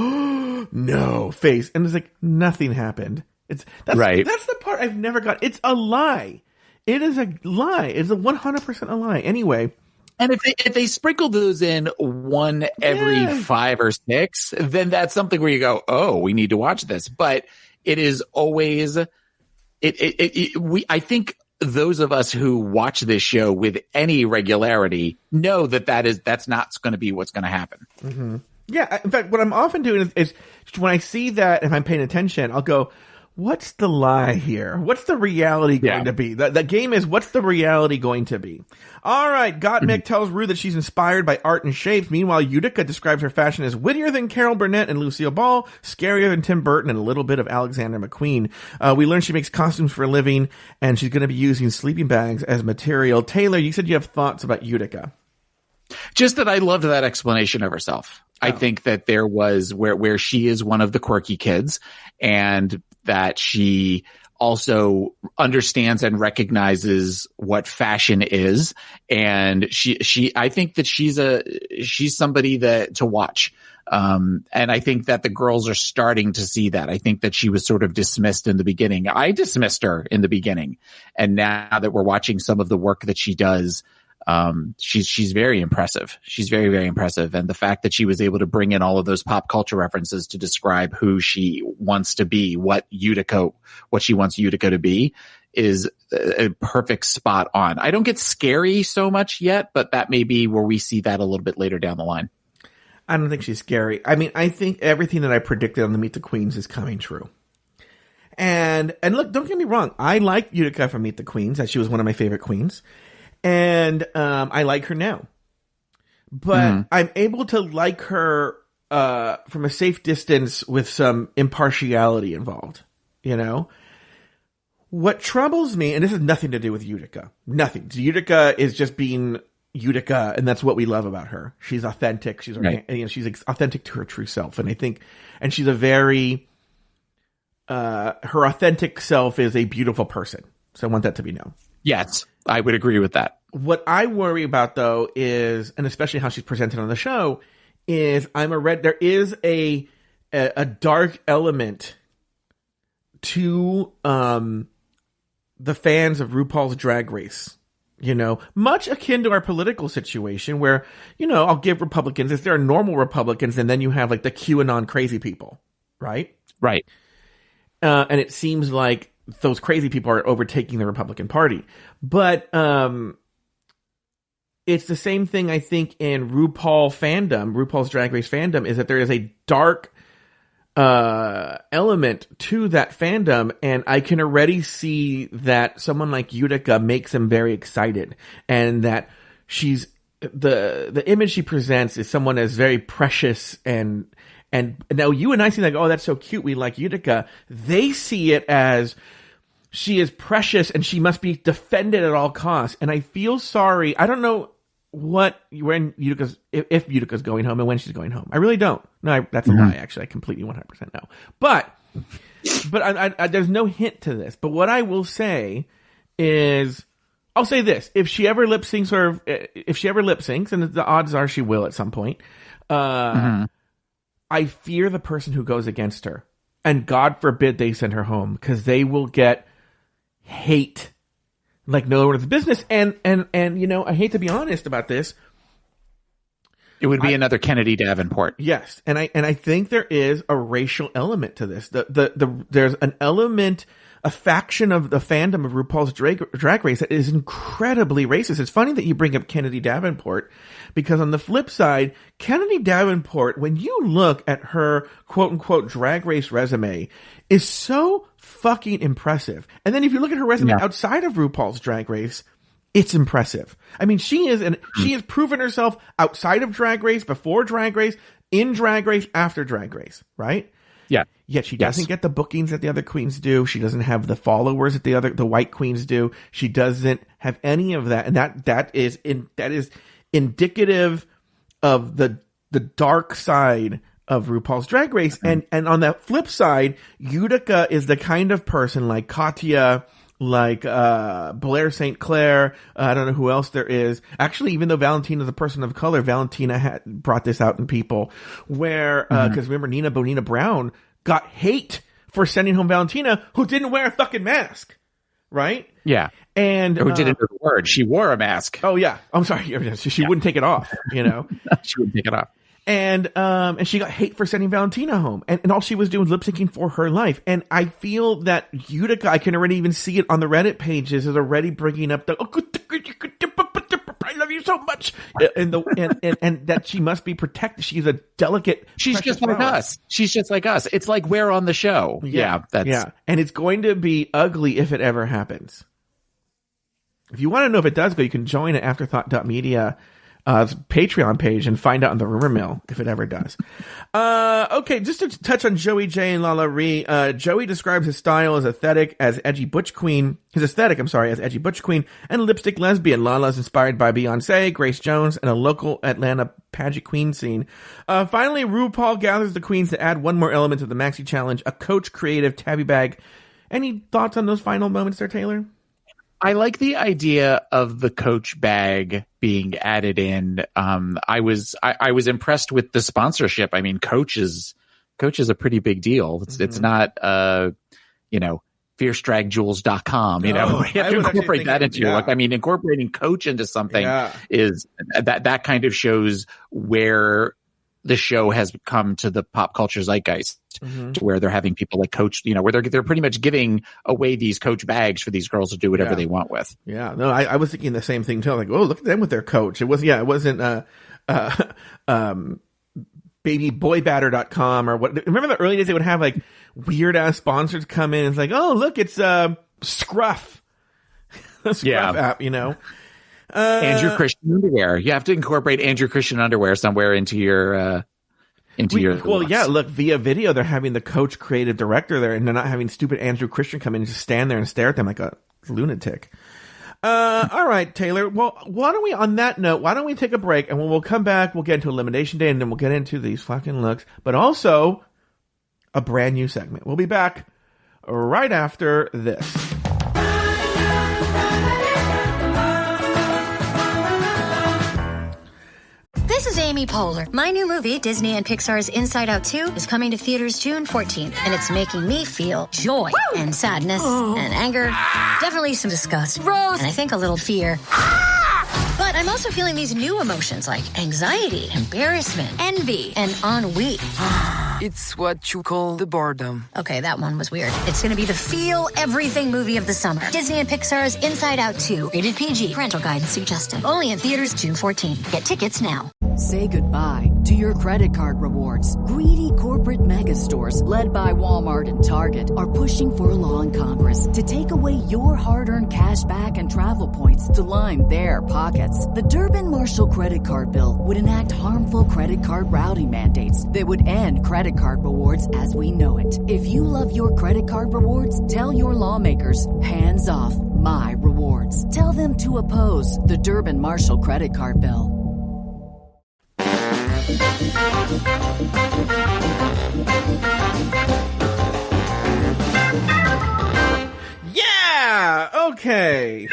no face. And it's like nothing happened. That's the part I've never got. It's a lie. It is a lie. It's a 100% a lie. Anyway. And if they sprinkle those in one every 5 or 6, then that's something where you go, oh, we need to watch this. But it is always I think those of us who watch this show with any regularity know that's not going to be what's going to happen. Mm-hmm. Yeah, in fact, what I'm often doing is when I see that, if I'm paying attention, I'll go, what's the lie here? What's the reality going to be? The game is, what's the reality going to be? All right, Gottmik tells Ru that she's inspired by art and shapes. Meanwhile, Utica describes her fashion as wittier than Carol Burnett and Lucille Ball, scarier than Tim Burton, and a little bit of Alexander McQueen. We learn she makes costumes for a living, and she's going to be using sleeping bags as material. Taylor, you said you have thoughts about Utica. Just that I loved that explanation of herself. I think that there was where she is one of the quirky kids, and that she also understands and recognizes what fashion is. And I think that she's somebody to watch. And I think that the girls are starting to see that. I think that she was sort of dismissed in the beginning. I dismissed her in the beginning. And now that we're watching some of the work that she does, she's very impressive. She's very, very impressive. And the fact that she was able to bring in all of those pop culture references to describe who she wants to be, what she wants Utica to be, is a perfect spot on. I don't get scary so much yet, but that may be where we see that a little bit later down the line. I don't think she's scary. I mean, I think everything that I predicted on the Meet the Queens is coming true. And look, don't get me wrong. I liked Utica from Meet the Queens, as she was one of my favorite queens. And I like her now. But I'm able to like her from a safe distance with some impartiality involved, you know? What troubles me, and this has nothing to do with Utica. Nothing. Utica is just being Utica, and that's what we love about her. She's authentic. She's she's authentic to her true self. And I think, and she's a very, her authentic self is a beautiful person. So I want that to be known. Yes, I would agree with that. What I worry about, though, is, and especially how she's presented on the show, is there is a dark element to the fans of RuPaul's Drag Race, you know, much akin to our political situation where, you know, I'll give Republicans, if there are normal Republicans, and then you have like the QAnon crazy people, right? Right. And it seems like those crazy people are overtaking the Republican Party. But it's the same thing, I think, in RuPaul's Drag Race fandom, is that there is a dark element to that fandom, and I can already see that someone like Utica makes them very excited, and that she's the image she presents is someone as very precious, and now you and I see like, oh, that's so cute, we like Utica. They see it as she is precious and she must be defended at all costs, and I feel sorry. I don't know if Utica's going home and when she's going home. I really don't. No, that's a lie. Actually, I completely 100% know. But I there's no hint to this. But what I will say is, I'll say this: if she ever lip syncs, and the odds are she will at some point, I fear the person who goes against her, and God forbid they send her home, because they will get hate like no one's business. And you know, I hate to be honest about this. It would be another Kennedy Davenport. Yes. And I think there is a racial element to this. There's an element, a faction of the fandom of RuPaul's Drag Race that is incredibly racist. It's funny that you bring up Kennedy Davenport, because on the flip side, Kennedy Davenport, when you look at her quote unquote Drag Race resume, is so fucking impressive. And then if you look at her resume outside of RuPaul's Drag Race, it's impressive. I mean, she has proven herself outside of Drag Race, before Drag Race, in Drag Race, after Drag Race, right? Yeah. Yet she doesn't get the bookings that the other queens do. She doesn't have the followers that the white queens do. She doesn't have any of that, and that is indicative of the dark side of RuPaul's Drag Race. And on that flip side, Utica is the kind of person like Katya, like Blair St. Clair, I don't know who else there is. Actually, even though Valentina's a person of color, Valentina had brought this out in people, where because remember, Nina Bonina Brown got hate for sending home Valentina, who didn't wear a fucking mask, right? Yeah. And who didn't know the word. She wore a mask. Oh yeah, I'm sorry, she wouldn't take it off, you know. She wouldn't take it off. And she got hate for sending Valentina home. And all she was doing was lip syncing for her life. And I feel that Utica, I can already even see it on the Reddit pages, is already bringing up the, I love you so much. And that she must be protected. She's a delicate. She's just like us. She's just like us. It's like we're on the show. Yeah. And it's going to be ugly if it ever happens. If you want to know if it does go, you can join at afterthought.media. Patreon page and find out on the rumor mill if it ever does. Okay, just to touch on Joey J and Lala Ree. Joey describes his style as aesthetic, as edgy butch queen. His aesthetic, as edgy butch queen and lipstick lesbian. Lala's inspired by Beyonce, Grace Jones, and a local Atlanta pageant queen scene. Finally, RuPaul gathers the queens to add one more element to the Maxi Challenge, a Coach creative tabby bag. Any thoughts on those final moments there, Taylor? I like the idea of the Coach bag being added in. I was impressed with the sponsorship. I mean, Coach is a pretty big deal. It's not fiercedragjewels.com, you know. You have to incorporate that into your look. I mean, incorporating Coach into something is that kind of shows where the show has come to the pop culture zeitgeist, to where they're having people like Coach, you know, where they're pretty much giving away these Coach bags for these girls to do whatever they want with. Yeah, no, I was thinking the same thing too. Like, oh, look at them with their Coach. It wasn't babyboybatter.com or what. Remember the early days they would have like weird ass sponsors come in. It's like, oh, look, it's Scruff. The Scruff app, you know. Andrew Christian underwear. You have to incorporate Andrew Christian underwear somewhere into your well, yeah, look, via video, they're having the coach creative director there, and they're not having stupid Andrew Christian come in and just stand there and stare at them like a lunatic. All right, Taylor. Well, why don't we take a break, and when we'll come back, we'll get into Elimination Day, and then we'll get into these fucking looks, but also a brand new segment. We'll be back right after this. This is Amy Poehler. My new movie, Disney and Pixar's Inside Out 2, is coming to theaters June 14th, and it's making me feel joy and sadness and anger, definitely some disgust, and I think a little fear. But I'm also feeling these new emotions like anxiety, embarrassment, envy, and ennui. It's what you call the boredom. Okay, that one was weird. It's going to be the feel everything movie of the summer. Disney and Pixar's Inside Out 2. Rated PG. Parental guidance suggested. Only in theaters June 14th. Get tickets now. Say goodbye to your credit card rewards. Greedy corporate mega stores, led by Walmart and Target, are pushing for a law in Congress to take away your hard-earned cash back and travel points to line their pockets. The Durbin-Marshall credit card bill would enact harmful credit card routing mandates that would end credit card rewards as we know it. If you love your credit card rewards, tell your lawmakers, hands off my rewards. Tell them to oppose the Durbin-Marshall credit card bill. Yeah! Okay.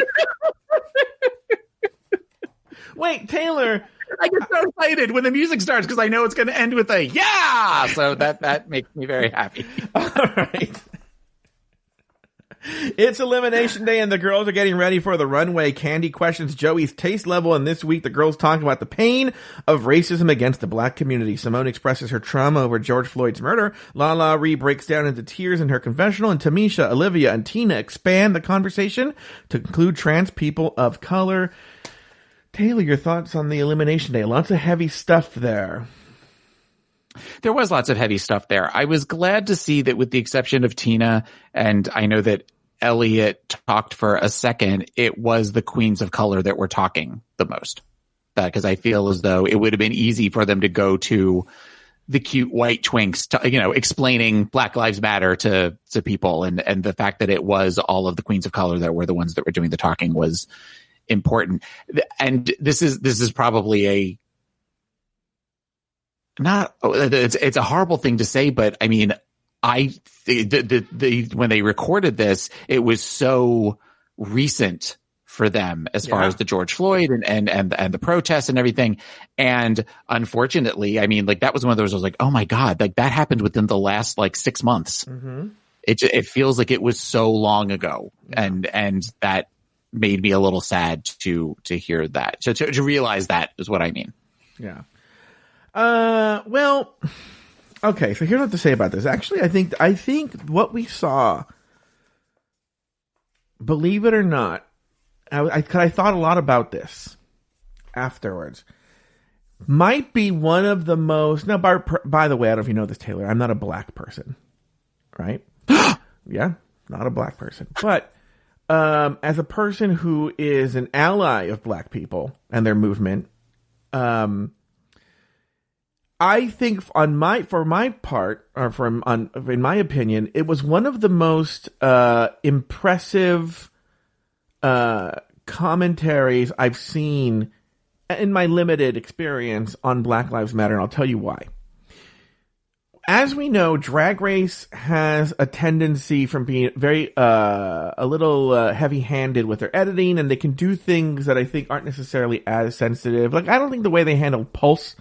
Wait, Taylor. I get so excited when the music starts because I know it's going to end with a yeah. So that makes me very happy. All right. It's Elimination Day and the girls are getting ready for the runway. Candy questions Joey's taste level, and this week the girls talk about the pain of racism against the black community. Simone expresses her trauma over George Floyd's murder. Lala Ree breaks down into tears in her confessional, and Tamisha, Olivia, and Tina expand the conversation to include trans people of color. Taylor, your thoughts on the Elimination Day? Lots of heavy stuff there. There was lots of heavy stuff there. I was glad to see that with the exception of Tina, and I know that Elliot talked for a second, it was the queens of color that were talking the most. Because I feel as though it would have been easy for them to go to the cute white twinks, explaining Black Lives Matter to people. And the fact that it was all of the queens of color that were the ones that were doing the talking was important. And this is probably it's a horrible thing to say, but I mean, when they recorded this, it was so recent for them as far as the George Floyd and the protests and everything. And unfortunately, I mean, like that was one of those, I was like, oh my God, like that happened within the last 6 months. Mm-hmm. It feels like it was so long ago. Yeah. And that made me a little sad to hear that, to realize that is what I mean. Yeah. Well, okay, so here's what to say about this. Actually, I think what we saw, believe it or not, I thought a lot about this afterwards, might be one of the most, now, by the way, I don't know if you know this, Taylor, I'm not a black person, right? Yeah, not a black person. But as a person who is an ally of black people and their movement, I think in my opinion, it was one of the most impressive commentaries I've seen in my limited experience on Black Lives Matter, and I'll tell you why. As we know, Drag Race has a tendency from being very a little heavy-handed with their editing, and they can do things that I think aren't necessarily as sensitive. Like, I don't think the way they handled Pulse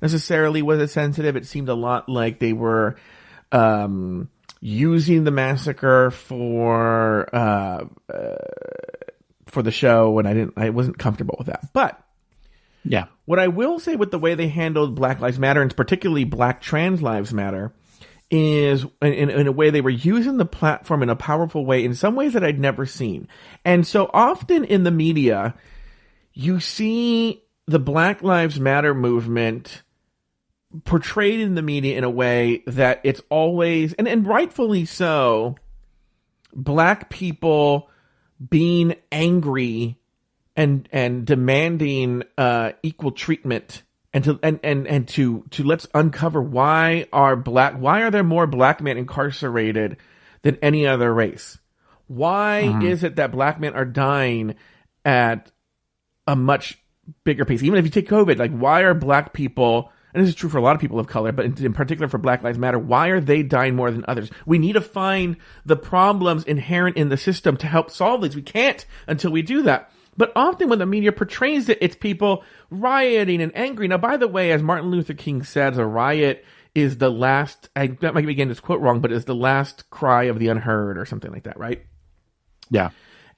necessarily was as sensitive. It seemed a lot like they were using the massacre for the show, and I wasn't comfortable with that. But yeah, what I will say with the way they handled Black Lives Matter, and particularly Black Trans Lives Matter, is in a way they were using the platform in a powerful way, in some ways that I'd never seen. And so often in the media, you see the Black Lives Matter movement portrayed in the media in a way that it's always, and rightfully so, black people being angry and demanding equal treatment, and to let's uncover why are there more black men incarcerated than any other race? Why is it that black men are dying at a much bigger pace? Even if you take COVID, like, why are black people, and this is true for a lot of people of color, but in particular for Black Lives Matter, why are they dying more than others? We need to find the problems inherent in the system to help solve these. We can't until we do that. But often when the media portrays it, it's people rioting and angry. Now, by the way, as Martin Luther King says, a riot is the last, I might be getting this quote wrong, but it's the last cry of the unheard or something like that, right? Yeah.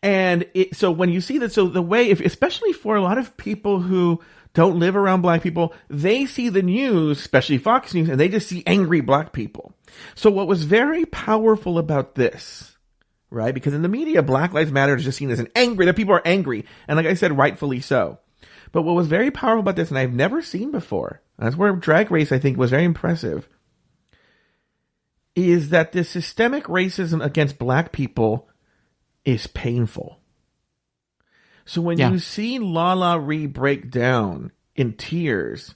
And so when you see that, so the way, especially for a lot of people who don't live around black people, they see the news, especially Fox News, and they just see angry black people. So what was very powerful about this, right? Because in the media, Black Lives Matter is just seen as that people are angry. And like I said, rightfully so. But what was very powerful about this, and I've never seen before, and that's where Drag Race, I think, was very impressive, is that the systemic racism against black people is painful. So when you see Lala Ree break down in tears,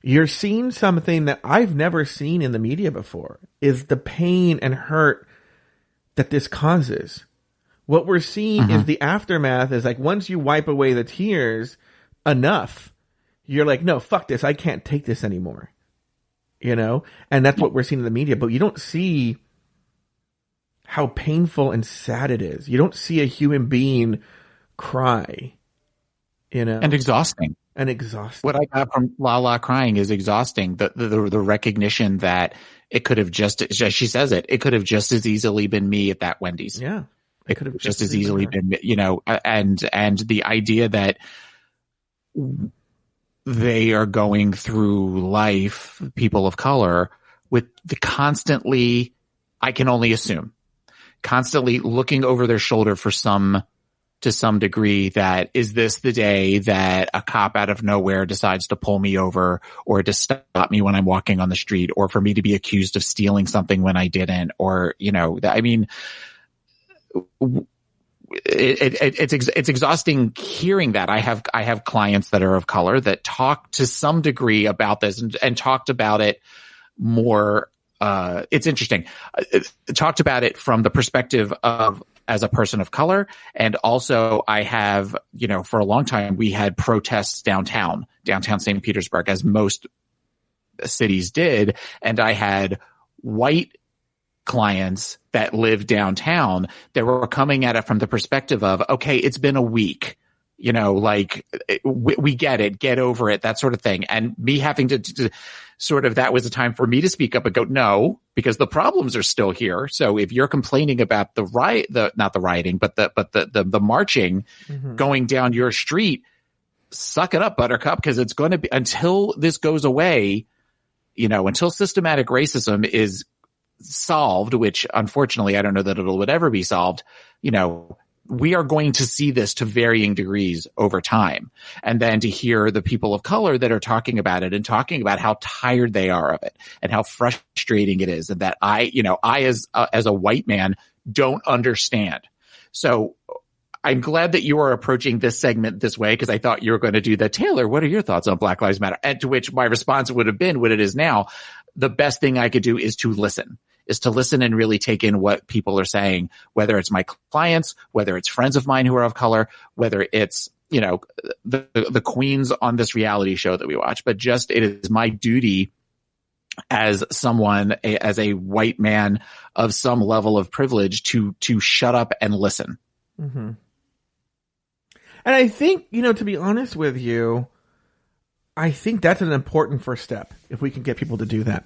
you're seeing something that I've never seen in the media before, is the pain and hurt that this causes. What we're seeing is the aftermath is like, once you wipe away the tears enough, you're like, no, fuck this. I can't take this anymore. You know? And that's what we're seeing in the media, but you don't see how painful and sad it is. You don't see a human being cry, you know, and exhausting. What I got from Lala crying is exhausting. The recognition that it could have just, she says it could have just as easily been me at that Wendy's. Yeah, it could have just as easily been, you know, and the idea that they are going through life, people of color, with the constantly, I can only assume, constantly looking over their shoulder to some degree, that is this the day that a cop out of nowhere decides to pull me over or to stop me when I'm walking on the street, or for me to be accused of stealing something when I didn't, or, you know, I mean, it's exhausting hearing that. I have clients that are of color that talk to some degree about this and talked about it more. It's interesting. Talked about it from the perspective of as a person of color. And also I have, you know, for a long time, we had protests downtown St. Petersburg, as most cities did. And I had white clients that lived downtown that were coming at it from the perspective of, okay, it's been a week. You know, like, we get it, get over it, that sort of thing. And me having to sort of, that was a time for me to speak up and go, no, because the problems are still here. So if you're complaining about the riot, not the rioting, but the marching going down your street, suck it up, Buttercup, because it's going to be, until this goes away, you know, until systematic racism is solved, which unfortunately I don't know that it would ever be solved, you know, we are going to see this to varying degrees over time. And then to hear the people of color that are talking about it and talking about how tired they are of it and how frustrating it is, and that I as a white man don't understand. So I'm glad that you are approaching this segment this way, because I thought you were going to do the, Taylor, what are your thoughts on Black Lives Matter? And to which my response would have been what it is now. The best thing I could do is to listen and really take in what people are saying, whether it's my clients, whether it's friends of mine who are of color, whether it's, you know, the queens on this reality show that we watch. But just, it is my duty as someone, as a white man of some level of privilege, to shut up and listen. Mm-hmm. And I think, you know, to be honest with you, I think that's an important first step, if we can get people to do that.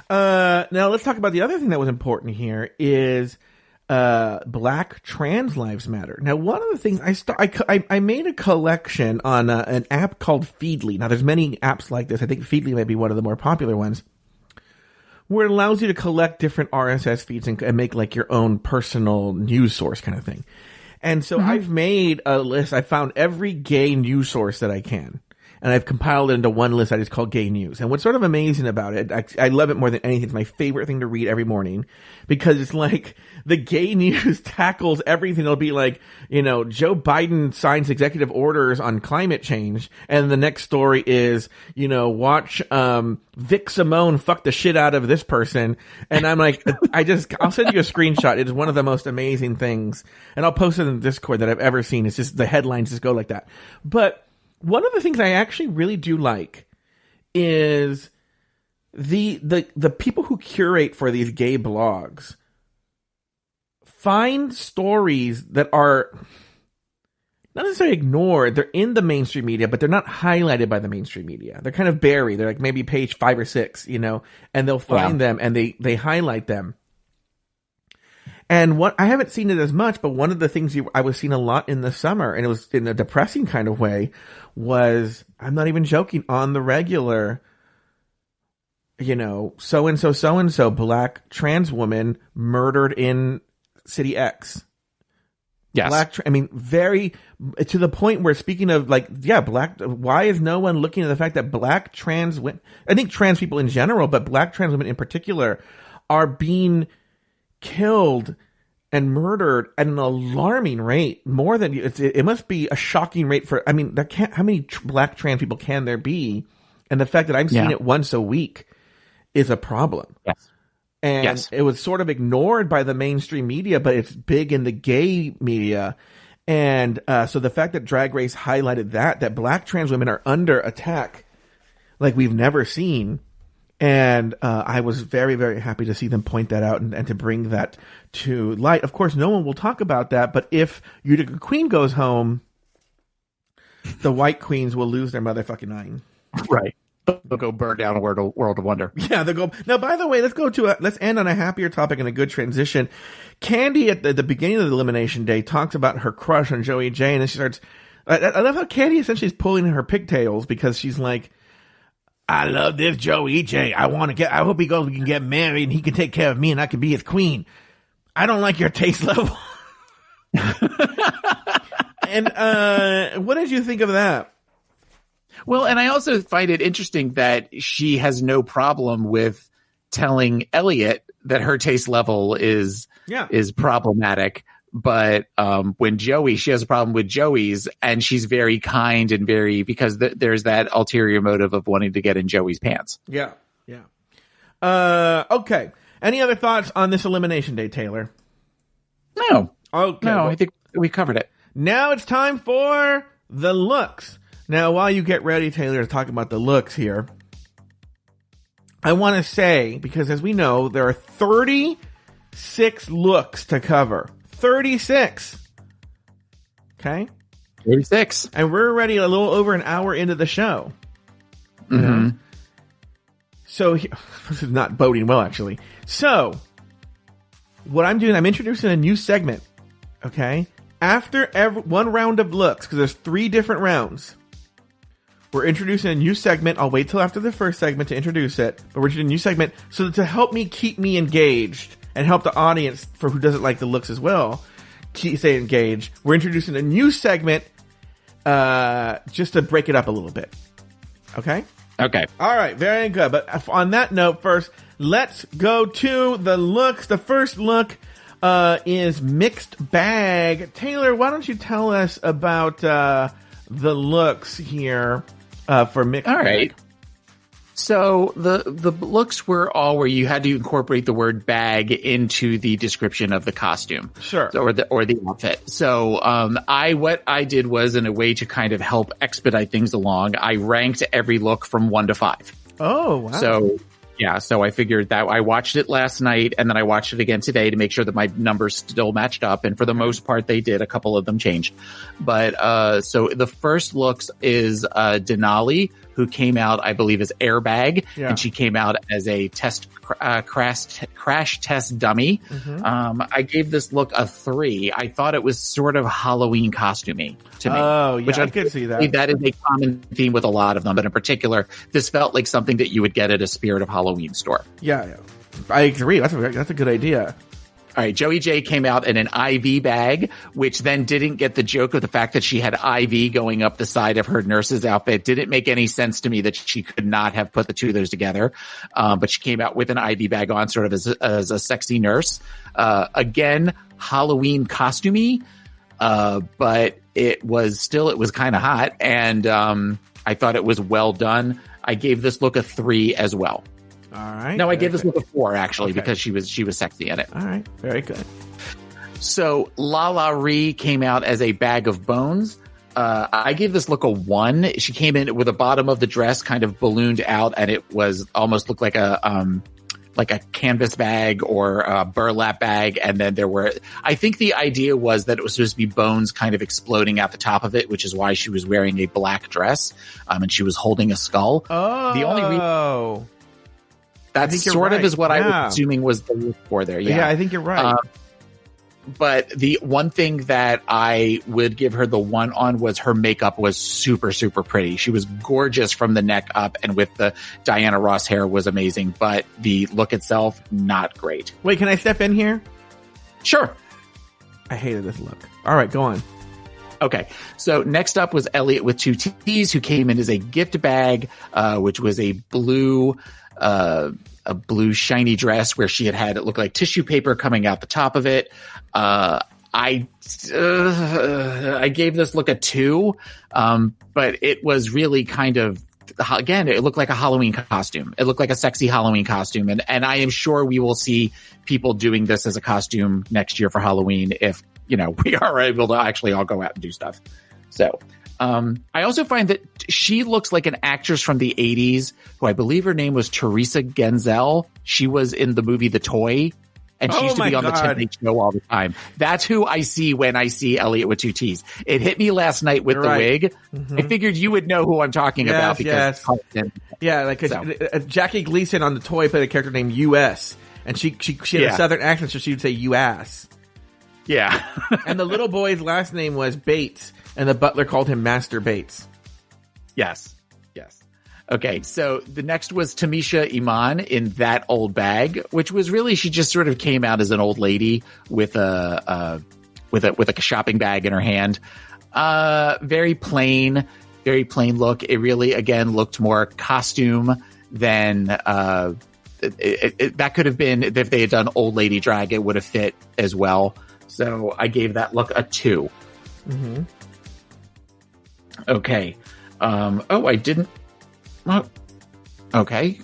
Now let's talk about the other thing that was important here is Black trans lives matter. Now, one of the things I made a collection on an app called Feedly. Now, there's many apps like this. I think Feedly might be one of the more popular ones, where it allows you to collect different RSS feeds and make like your own personal news source kind of thing. And so I've made a list. I found every gay news source that I can. and I've compiled it into one list I just call Gay News. And what's sort of amazing about it, I love it more than anything. It's my favorite thing to read every morning because it's like the Gay News tackles everything. It'll be like, Joe Biden signs executive orders on climate change, and the next story is, watch Vic Simone fuck the shit out of this person. And I'm like, I'll send you a screenshot. It is one of the most amazing things, and I'll post it in Discord that I've ever seen. It's just the headlines just go like that. But one of the things I actually really do like is the people who curate for these gay blogs find stories that are not necessarily ignored. They're in the mainstream media, but they're not highlighted by the mainstream media. They're kind of buried. They're like maybe page 5 or 6, and they'll find them and they highlight them. And I haven't seen it as much, but one of the things I was seeing a lot in the summer, and it was in a depressing kind of way, was, I'm not even joking, on the regular, so-and-so black trans woman murdered in City X. Yes. Very, to the point where, speaking of why is no one looking at the fact that black trans women, I think trans people in general, but black trans women in particular, are being killed and murdered at an alarming rate, more than it must be a shocking rate for. How many black trans people can there be? And the fact that I'm seeing it once a week is a problem. Yes. And it was sort of ignored by the mainstream media, but it's big in the gay media. And so the fact that Drag Race highlighted that black trans women are under attack like we've never seen. And I was very, very happy to see them point that out and to bring that to light. Of course, no one will talk about that, but if Utica Queen goes home, the white queens will lose their motherfucking mind. Right. They'll go burn down a world of wonder. Yeah, they'll go. Now, by the way, let's end on a happier topic and a good transition. Candy at the beginning of the Elimination Day talks about her crush on Joey J, and then she starts. I love how Candy essentially is pulling her pigtails because she's like, I love this Joey J. I hope we can get married and he can take care of me and I can be his queen. I don't like your taste level. And what did you think of that? Well, and I also find it interesting that she has no problem with telling Elliot that her taste level is problematic. But when she has a problem with Joey's, and she's very kind and because there's that ulterior motive of wanting to get in Joey's pants. Yeah. Okay. Any other thoughts on this Elimination Day, Taylor? No. Okay. No, I think we covered it. Now it's time for the looks. Now, while you get ready, Taylor, to talk about the looks here, I want to say, because as we know, there are 36 looks to cover. 36. Okay? 36. And we're already a little over an hour into the show. Mm-hmm. So, this is not boding well, actually. So, what I'm doing, I'm introducing a new segment. Okay? After one round of looks, because there's 3 different rounds, we're introducing a new segment. I'll wait till after the first segment to introduce it, but we're introducing a new segment so to help me keep me engaged and help the audience, for who doesn't like the looks as well, stay engaged. We're introducing a new segment just to break it up a little bit. Okay? Okay. All right. Very good. But on that note, first, let's go to the looks. The first look is mixed bag. Taylor, why don't you tell us about the looks here for mixed bag? All right. So the looks were all where you had to incorporate the word bag into the description of the costume. Sure. Or the outfit. So what I did was, in a way to kind of help expedite things along, I ranked every look from 1 to 5. Oh, wow. So I figured that I watched it last night and then I watched it again today to make sure that my numbers still matched up. And for the most part, they did. A couple of them changed. But so the first looks is Denali, who came out, I believe, as Airbag. Yeah. And she came out as a crash test dummy. Mm-hmm. I gave this look a 3. I thought it was sort of Halloween costumey to me. Oh, yeah, I could see that. That is a common theme with a lot of them, but in particular, this felt like something that you would get at a Spirit of Halloween store. Yeah. I agree. That's a good idea. All right, Joey J came out in an IV bag, which then didn't get the joke of the fact that she had IV going up the side of her nurse's outfit. Didn't make any sense to me that she could not have put the two of those together. But she came out with an IV bag on, sort of as a sexy nurse. Again, Halloween costumey, but it was kind of hot, and I thought it was well done. I gave this look a 3 as well. All right. No, I gave this look a 4 actually, because she was sexy in it. All right, very good. So Lala Ree came out as a bag of bones. I gave this look a 1. She came in with the bottom of the dress kind of ballooned out, and it was almost looked like a canvas bag or a burlap bag. And then I think the idea was that it was supposed to be bones kind of exploding out the top of it, which is why she was wearing a black dress. And she was holding a skull. Oh. The only reason that sort of is what I was assuming was the look for there. Yeah, I think you're right. But the one thing that I would give her the 1 on was her makeup was super, super pretty. She was gorgeous from the neck up, and with the Diana Ross hair was amazing. But the look itself, not great. Wait, can I step in here? Sure. I hated this look. All right, go on. Okay, so next up was Elliot with 2 T's, who came in as a gift bag, which was a blue shiny dress where she had it look like tissue paper coming out the top of it. I gave this look a 2, but it was really kind of, again, it looked like a Halloween costume. It looked like a sexy Halloween costume, and I am sure we will see people doing this as a costume next year for Halloween if we are able to actually all go out and do stuff. So. I also find that she looks like an actress from the 80s who I believe her name was Teresa Genzel. She was in the movie The Toy, and she used to be on the Tonight Show all the time. That's who I see when I see Elliot with 2 T's. It hit me last night with the wig. Mm-hmm. I figured you would know who I'm talking about because Jackie Gleason on The Toy played a character named U.S. and she had a southern accent, so she would say U.S. Yeah. And the little boy's last name was Bates. And the butler called him Master Bates. Yes. Okay, so the next was Tamisha Iman in That Old Bag, which was really, she just sort of came out as an old lady with a shopping bag in her hand. Very plain look. It really, again, looked more costume than that could have been, if they had done old lady drag, it would have fit as well. So I gave that look a 2. Mm-hmm. Okay. I didn't. Oh, okay.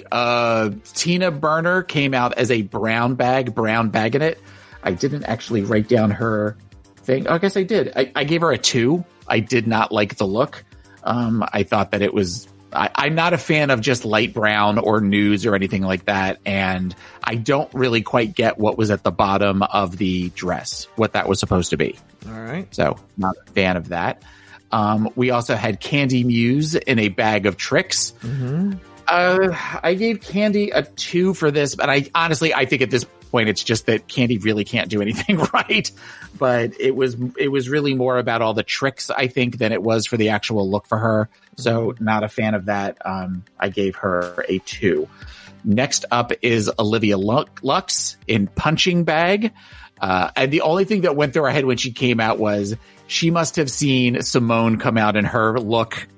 Tina Burner came out as a brown bag in it. I didn't actually write down her thing. I guess I did. I gave her a 2. I did not like the look. I thought that it was. I'm not a fan of just light brown or nudes or anything like that, and I don't really quite get what was at the bottom of the dress, what that was supposed to be. All right. So, not a fan of that. We also had Candy Muse in a bag of tricks. Mm-hmm. I gave Candy a 2 for this, but I think at this point it's just that Candy really can't do anything right. But it was really more about all the tricks, I think, than it was for the actual look for her. So not a fan of that. I gave her a 2. Next up is Olivia Lux in Punching Bag. And the only thing that went through her head when she came out was she must have seen Simone come out in her look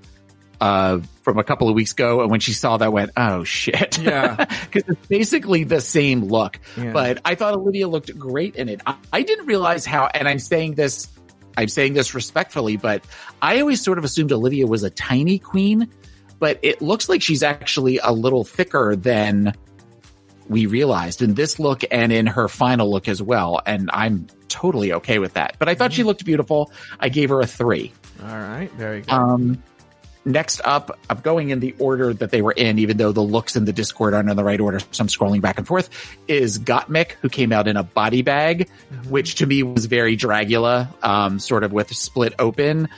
from a couple of weeks ago. And when she saw that, went, oh, shit. Yeah. Because it's basically the same look. Yeah. But I thought Olivia looked great in it. I didn't realize how, and I'm saying this respectfully, but I always sort of assumed Olivia was a tiny queen. But it looks like she's actually a little thicker than we realized in this look and in her final look as well. And I'm totally okay with that. But I thought she looked beautiful. I gave her a 3. All right. Very good. Next up, I'm going in the order that they were in, even though the looks in the Discord aren't in the right order, so I'm scrolling back and forth, is Gottmik, who came out in a body bag, which to me was very Dragula, sort of with split open,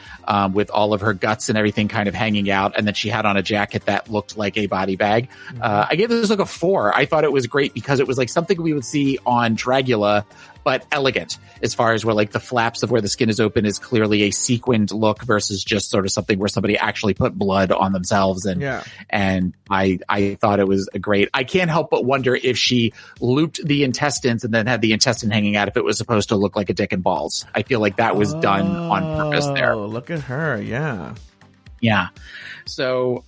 with all of her guts and everything kind of hanging out. And then she had on a jacket that looked like a body bag. I gave this look a 4. I thought it was great because it was like something we would see on Dragula, but elegant as far as where like the flaps of where the skin is open is clearly a sequined look versus just sort of something where somebody actually put blood on themselves. And I thought it was great. I can't help but wonder if she looped the intestines and then had the intestine hanging out, if it was supposed to look like a dick and balls. I feel like that was done on purpose there. Oh, look at her. Yeah. Yeah. So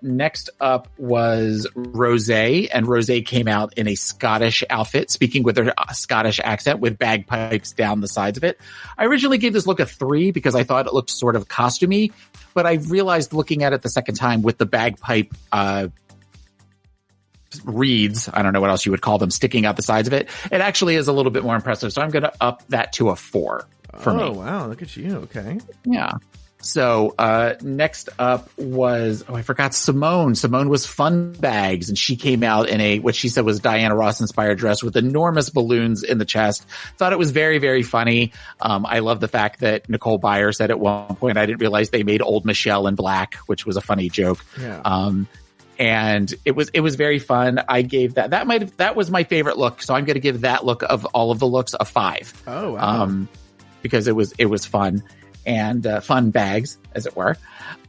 next up was Rosé, and Rosé came out in a Scottish outfit, speaking with her Scottish accent with bagpipes down the sides of it. I originally gave this look a 3 because I thought it looked sort of costumey, but I realized looking at it the second time with the bagpipe reeds, I don't know what else you would call them, sticking out the sides of it, it actually is a little bit more impressive. So I'm going to up that to a 4 for me. Oh, wow. Look at you. Okay. Yeah. So next up was, I forgot Simone. Simone was Fun Bags, and she came out in a, what she said was Diana Ross inspired dress with enormous balloons in the chest. Thought it was very, very funny. I love the fact that Nicole Byer said at one point, I didn't realize they made old Michelle in black, which was a funny joke. Yeah. And it was very fun. I gave that was my favorite look. So I'm going to give that look of all of the looks a 5. Oh, wow. Because it was fun. And fun bags, as it were.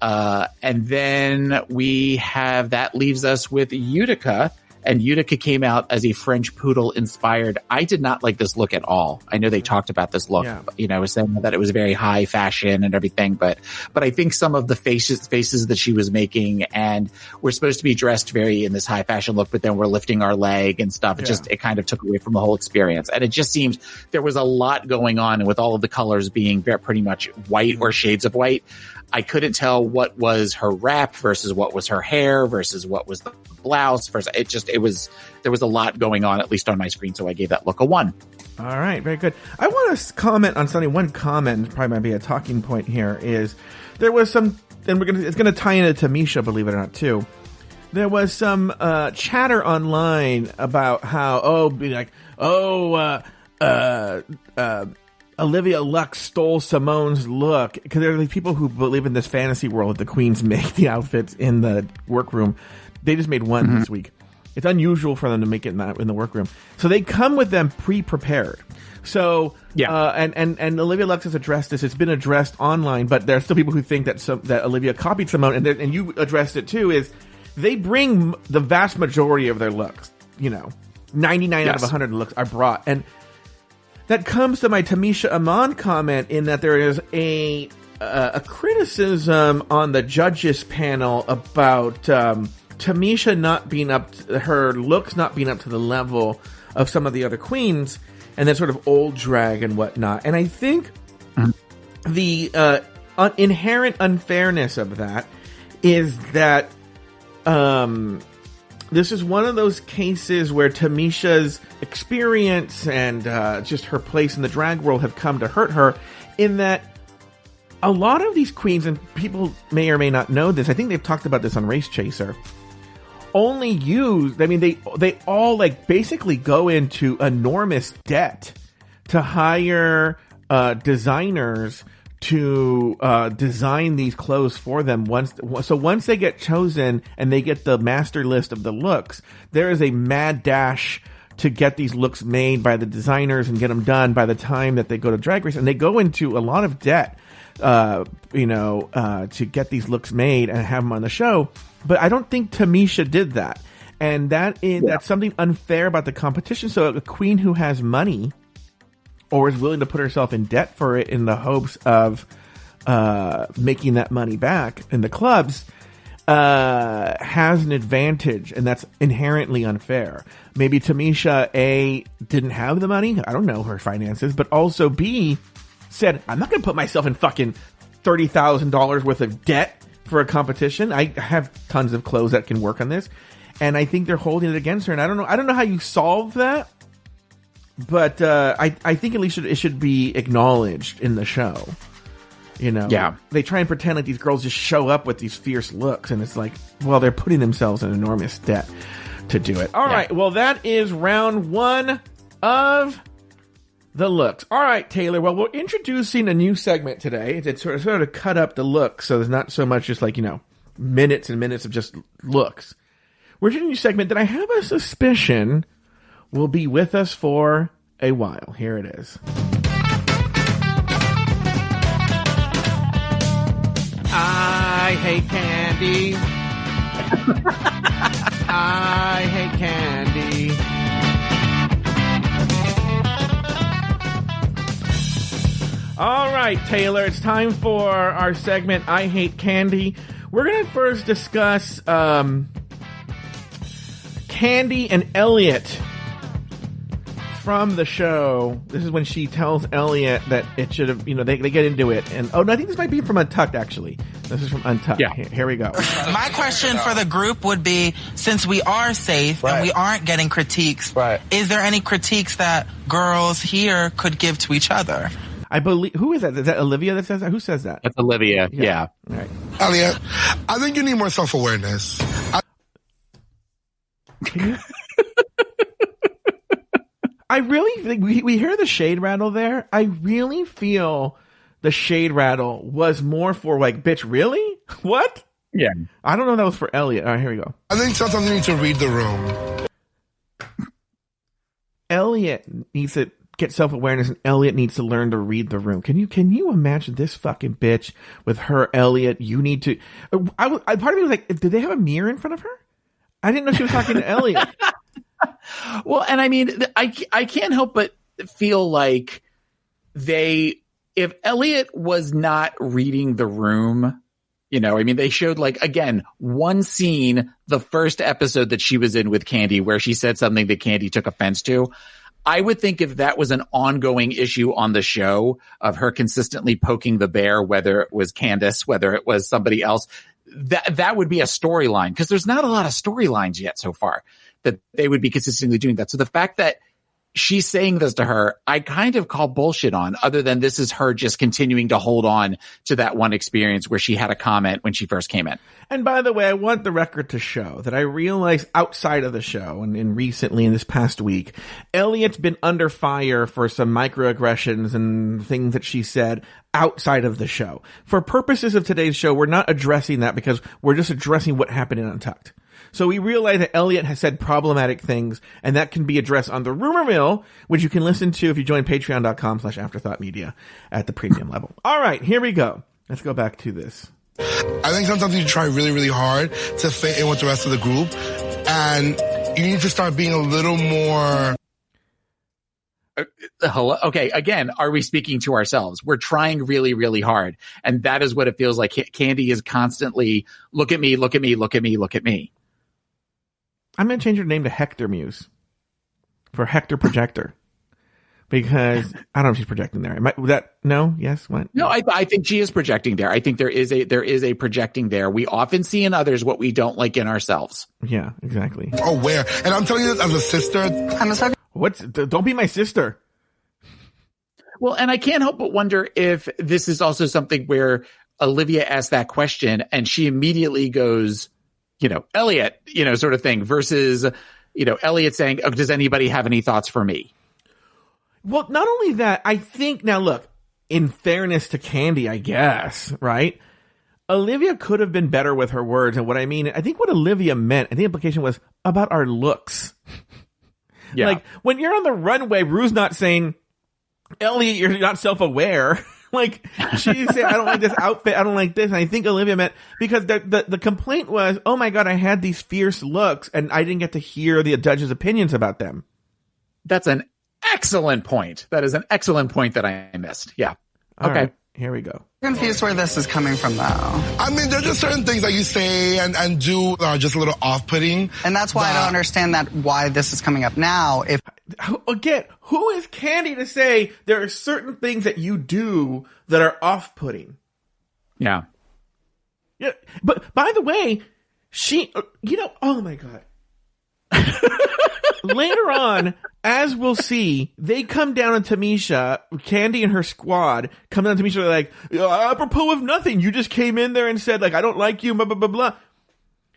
And then we have, that leaves us with Utica. And Utica came out as a French poodle inspired. I did not like this look at all. I know they talked about this look, saying that it was very high fashion and everything, but I think some of the faces that she was making, and we're supposed to be dressed very in this high fashion look, but then we're lifting our leg and stuff. It kind of took away from the whole experience. And it just seemed there was a lot going on, and with all of the colors being pretty much white or shades of white, I couldn't tell what was her wrap versus what was her hair versus what was the blouse versus there was a lot going on, at least on my screen. So I gave that look a 1. All right. Very good. I want to comment on something. One comment, probably might be a talking point here, is there was some, and it's going to tie into Tamisha, believe it or not, too. There was some chatter online about how, Olivia Lux stole Simone's look, because there are these people who believe in this fantasy world that the queens make the outfits in the workroom. They just made one this week. It's unusual for them to make it in the workroom. So they come with them pre-prepared. So, and Olivia Lux has addressed this. It's been addressed online, but there are still people who think that Olivia copied Simone, and you addressed it too, is they bring the vast majority of their looks. 99 out of 100 looks are brought. And that comes to my Tamisha Iman comment, in that there is a criticism on the judges panel about Tamisha not being her looks not being up to the level of some of the other queens, and that sort of old drag and whatnot. And I think the inherent unfairness of that is that this is one of those cases where Tamisha's experience and just her place in the drag world have come to hurt her, in that a lot of these queens, and people may or may not know this, I think they've talked about this on Race Chaser, they all basically go into enormous debt to hire designers to design these clothes for them. Once they get chosen and they get the master list of the looks, there is a mad dash to get these looks made by the designers and get them done by the time that they go to Drag Race. And they go into a lot of debt, to get these looks made and have them on the show. But I don't think Tamisha did that. And that's something unfair about the competition. So a queen who has money, or is willing to put herself in debt for it in the hopes of making that money back in the clubs, has an advantage, and that's inherently unfair. Maybe Tamisha, A, didn't have the money, I don't know her finances, but also B, said, I'm not going to put myself in fucking $30,000 worth of debt for a competition. I have tons of clothes that can work on this, and I think they're holding it against her, and I don't know how you solve that. But I think at least it should be acknowledged in the show. They try and pretend like these girls just show up with these fierce looks, and it's like, well, they're putting themselves in enormous debt to do it. All right, well, that is round 1 of the looks. All right, Taylor. Well, we're introducing a new segment today. It's sort of cut up the looks, so there's not so much just minutes and minutes of just looks. We're doing a new segment that I have a suspicion will be with us for a while. Here it is. I hate candy. I hate candy. All right, Taylor, it's time for our segment, I Hate Candy. We're going to first discuss Candy and Elliot from the show. This is when she tells Elliot that it should have, they get into it. And no, I think this might be from Untucked, actually. This is from Untucked. Yeah. Here we go. My question for the group would be, since we are safe and we aren't getting critiques, is there any critiques that girls here could give to each other? I believe, who is that? Is that Olivia that says that? Who says that? That's Olivia. Yeah. All right. Elliot, I think you need more self-awareness. I really think we hear the shade rattle there. I really feel the shade rattle was more for like, bitch, really? What? Yeah. I don't know if that was for Elliot. All right, here we go. I think sometimes you need to read the room. Elliot needs to get self-awareness, and Elliot needs to learn to read the room. Can you imagine this fucking bitch with her, Elliot? You need to. Part of me was like, did they have a mirror in front of her? I didn't know she was talking to Elliot. Well, and I mean, I can't help but feel like if Elliot was not reading the room, they showed like, again, one scene, the first episode that she was in with Candy, where she said something that Candy took offense to. I would think if that was an ongoing issue on the show of her consistently poking the bear, whether it was Candace, whether it was somebody else, that would be a storyline, because there's not a lot of storylines yet so far that they would be consistently doing that. So the fact that she's saying this to her, I kind of call bullshit on, other than this is her just continuing to hold on to that one experience where she had a comment when she first came in. And by the way, I want the record to show that I realized outside of the show and recently in this past week, Elliot's been under fire for some microaggressions and things that she said outside of the show. For purposes of today's show, we're not addressing that because we're just addressing what happened in Untucked. So we realize that Elliot has said problematic things, and that can be addressed on the Rumor Mill, which you can listen to if you join patreon.com/afterthoughtmedia at the premium level. All right, here we go. Let's go back to this. I think sometimes you try really, really hard to fit in with the rest of the group, and you need to start being a little more... Hello. Okay. Again, are we speaking to ourselves? We're trying really, really hard. And that is what it feels like. Candy is constantly, look at me, look at me, look at me, look at me. I'm going to change her name to Hector Muse for Hector Projector, because I don't know if she's projecting there. No? Yes? What? No, I think she is projecting there. I think there is a projecting there. We often see in others what we don't like in ourselves. Yeah, exactly. Aware. And I'm telling you this as a sister. I'm a sucker. Don't be my sister. Well, and I can't help but wonder if this is also something where Olivia asked that question and she immediately goes, Elliot, sort of thing, versus, Elliot saying, oh, does anybody have any thoughts for me? Well, not only that, I think, now look, in fairness to Candy, I guess, right? Olivia could have been better with her words. And what I mean, I think what Olivia meant, and the implication was about our looks. Yeah. Like, when you're on the runway, Rue's not saying, Elliot, you're not self-aware. Like, she said, I don't like this outfit, I don't like this. And I think Olivia meant, because the complaint was, oh my God, I had these fierce looks and I didn't get to hear the judges' opinions about them. That's an excellent point. That is an excellent point that I missed. Yeah. All okay. Right, here we go. I'm confused where this is coming from, though. I mean, there are just certain things that you say and do are just a little off-putting. And that's why I don't understand why this is coming up now. Again, who is Candy to say there are certain things that you do that are off-putting? Yeah. Yeah. But by the way, oh my God. Later on, as we'll see, they come down on Tamisha, Candy and her squad come down on Tamisha, they're like, apropos of nothing, you just came in there and said, like, I don't like you, blah, blah, blah, blah.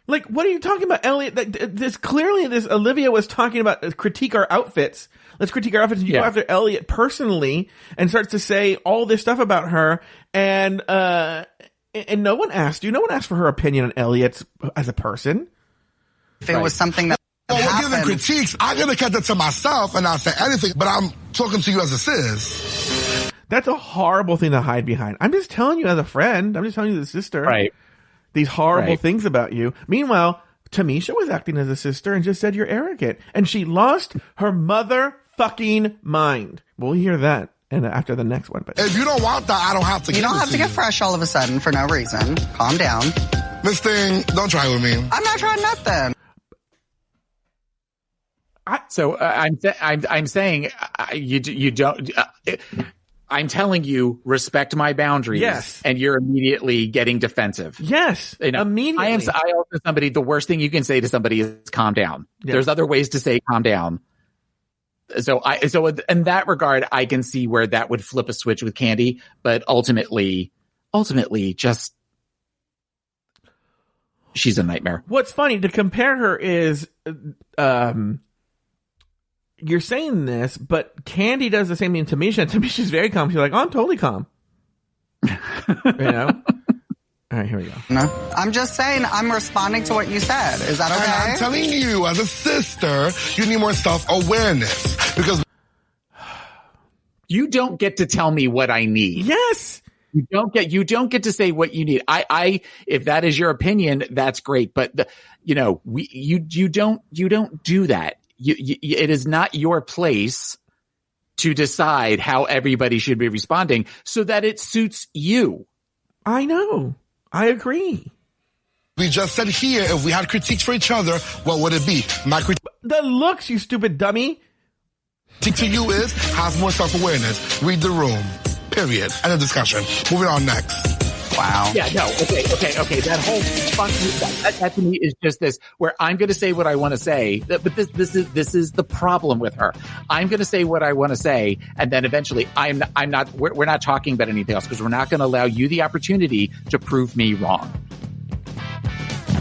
Like, what are you talking about, Elliot? This Olivia was talking about critique our outfits. Let's critique our outfits. And you go after Elliot personally and starts to say all this stuff about her. And no one asked you. No one asked for her opinion on Elliot as a person. If it was something that we're giving critiques, I'm going to keep that to myself and not say anything. But I'm talking to you as a sis. That's a horrible thing to hide behind. I'm just telling you as a friend. I'm just telling you as a sister. Right. These horrible things about you. Meanwhile, Tamisha was acting as a sister and just said you're arrogant. And she lost her motherfucking mind. We'll hear that after the next one. But if you don't want that, I don't have to. You don't have to get fresh all of a sudden for no reason. Calm down. Miss Thing, don't try with me. I'm not trying nothing. I'm saying you don't. I'm telling you, respect my boundaries. Yes. And you're immediately getting defensive. Yes. Immediately. I also somebody, the worst thing you can say to somebody is calm down. Yeah. There's other ways to say calm down. So in that regard, I can see where that would flip a switch with Candy, but ultimately just, she's a nightmare. What's funny to compare her is, you're saying this, but Candy does the same thing to Tamisha. Tamisha's very calm. She's like, oh, I'm totally calm. You know? All right, here we go. No, I'm just saying I'm responding to what you said. Is that okay? And I'm telling you, as a sister, you need more self-awareness. Because you don't get to tell me what I need. Yes. You don't get to say what you need. If that is your opinion, that's great. But you don't do that. It is not your place to decide how everybody should be responding so that it suits you. I know. I agree. We just said here, if we had critiques for each other, what would it be? My critique. The looks, you stupid dummy. To you is, have more self-awareness. Read the room. Period. End of discussion. Moving on next. Wow. Yeah, no, okay. That whole that to me is just this, where I'm going to say what I want to say, but this is the problem with her. I'm going to say what I want to say, and then eventually we're not talking about anything else because we're not going to allow you the opportunity to prove me wrong.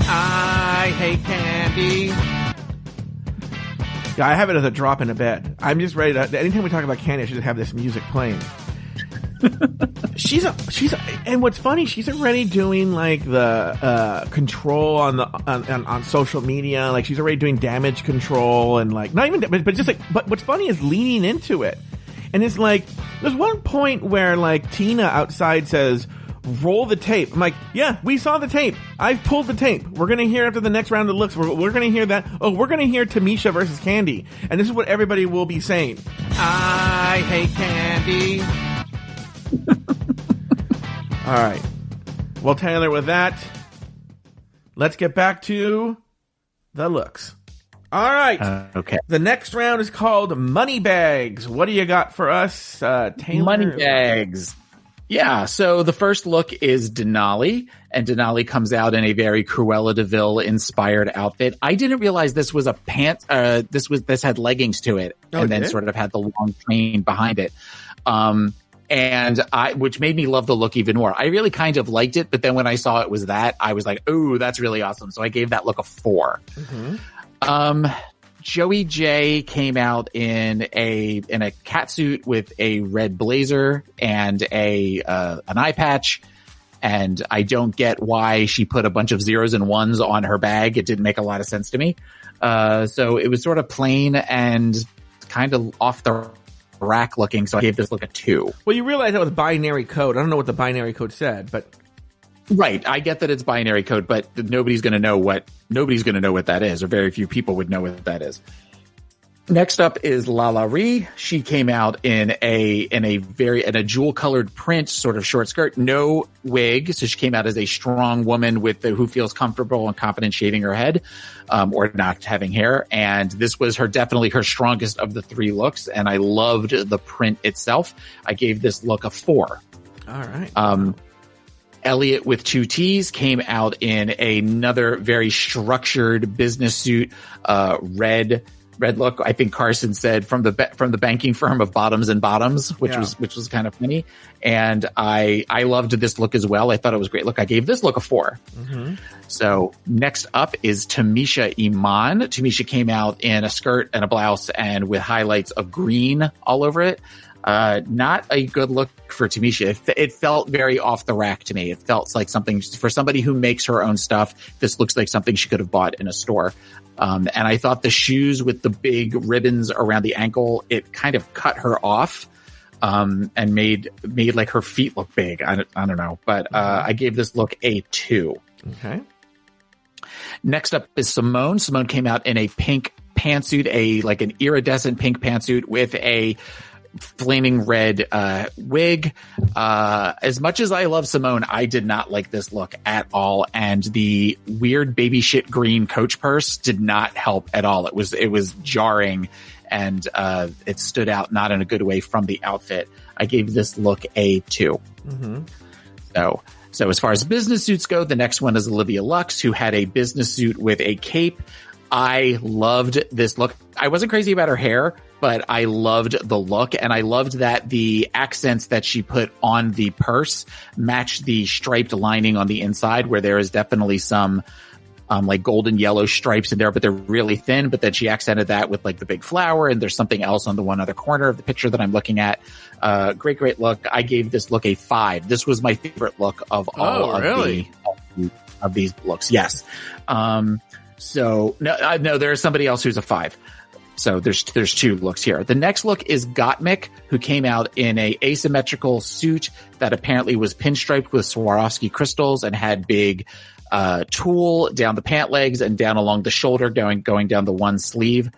I hate Candy. Yeah, I have it as a drop in a bed. I'm just ready to, anytime we talk about Candy, I should just have this music playing. And what's funny, she's already doing like the control on social media. Like she's already doing damage control and like not even, but just like, but what's funny is leaning into it. And it's like, there's one point where like Tina outside says, roll the tape. I'm like, yeah, we saw the tape. I've pulled the tape. We're going to hear after the next round of looks. We're going to hear that. Oh, we're going to hear Tamisha versus Candy. And this is what everybody will be saying. I hate Candy. All right. Well, Taylor, with that, let's get back to the looks. All right. Okay. The next round is called Money Bags. What do you got for us, Taylor? Money Bags. Yeah, so the first look is Denali, and Denali comes out in a very Cruella de Vil inspired outfit. I didn't realize this was a pant. This had leggings to it, and then sort of had the long train behind it. Which made me love the look even more. I really kind of liked it, but then when I saw it was that, I was like, "Oh, that's really awesome!" So I gave that look a 4. Mm-hmm. Joey J came out in a catsuit with a red blazer and an eye patch, and I don't get why she put a bunch of zeros and ones on her bag. It didn't make a lot of sense to me. So it was sort of plain and kind of off the rack looking, so I gave this look a 2. Well, you realize that was binary code. I don't know what the binary code said, but right, I get that it's binary code, but nobody's going to know what that is, or very few people would know what that is. Next up is Lalaurie. She came out in a jewel colored print sort of short skirt, no wig. So she came out as a strong woman who feels comfortable and confident shaving her head, or not having hair. And this was definitely her strongest of the 3 looks. And I loved the print itself. I gave this look a 4. All right. Elliot with 2 T's came out in another very structured business suit, red look. I think Carson said from the banking firm of Bottoms and Bottoms, which was kind of funny. And I loved this look as well. I thought it was a great look. I gave this look a 4. Mm-hmm. So next up is Tamisha Iman. Tamisha came out in a skirt and a blouse and with highlights of green all over it. Not a good look for Tamisha. It felt very off the rack to me. It felt like something for somebody who makes her own stuff. This looks like something she could have bought in a store. And I thought the shoes with the big ribbons around the ankle, it kind of cut her off, and made like her feet look big. I don't know, but I gave this look a 2. Okay. Next up is Simone. Simone came out in a pink pantsuit, like an iridescent pink pantsuit with a flaming red wig. As much as I love Simone, I did not like this look at all, and the weird baby shit green Coach purse did not help at all. It was jarring, and it stood out not in a good way from the outfit. I gave this look a 2. Mm-hmm. So as far as business suits go, the next one is Olivia Lux, who had a business suit with a cape. I loved this look. I wasn't crazy about her hair, but I loved the look, and I loved that the accents that she put on the purse matched the striped lining on the inside, where there is definitely some like golden yellow stripes in there, but they're really thin. But then she accented that with like the big flower, and there's something else on the one other corner of the picture that I'm looking at. Great look. I gave this look a 5. This was my favorite look of all of these looks. Yes. So no, there's somebody else who's a 5. So there's 2 looks here. The next look is Gottmik, who came out in a asymmetrical suit that apparently was pinstriped with Swarovski crystals and had big tulle down the pant legs and down along the shoulder, going down the one sleeve.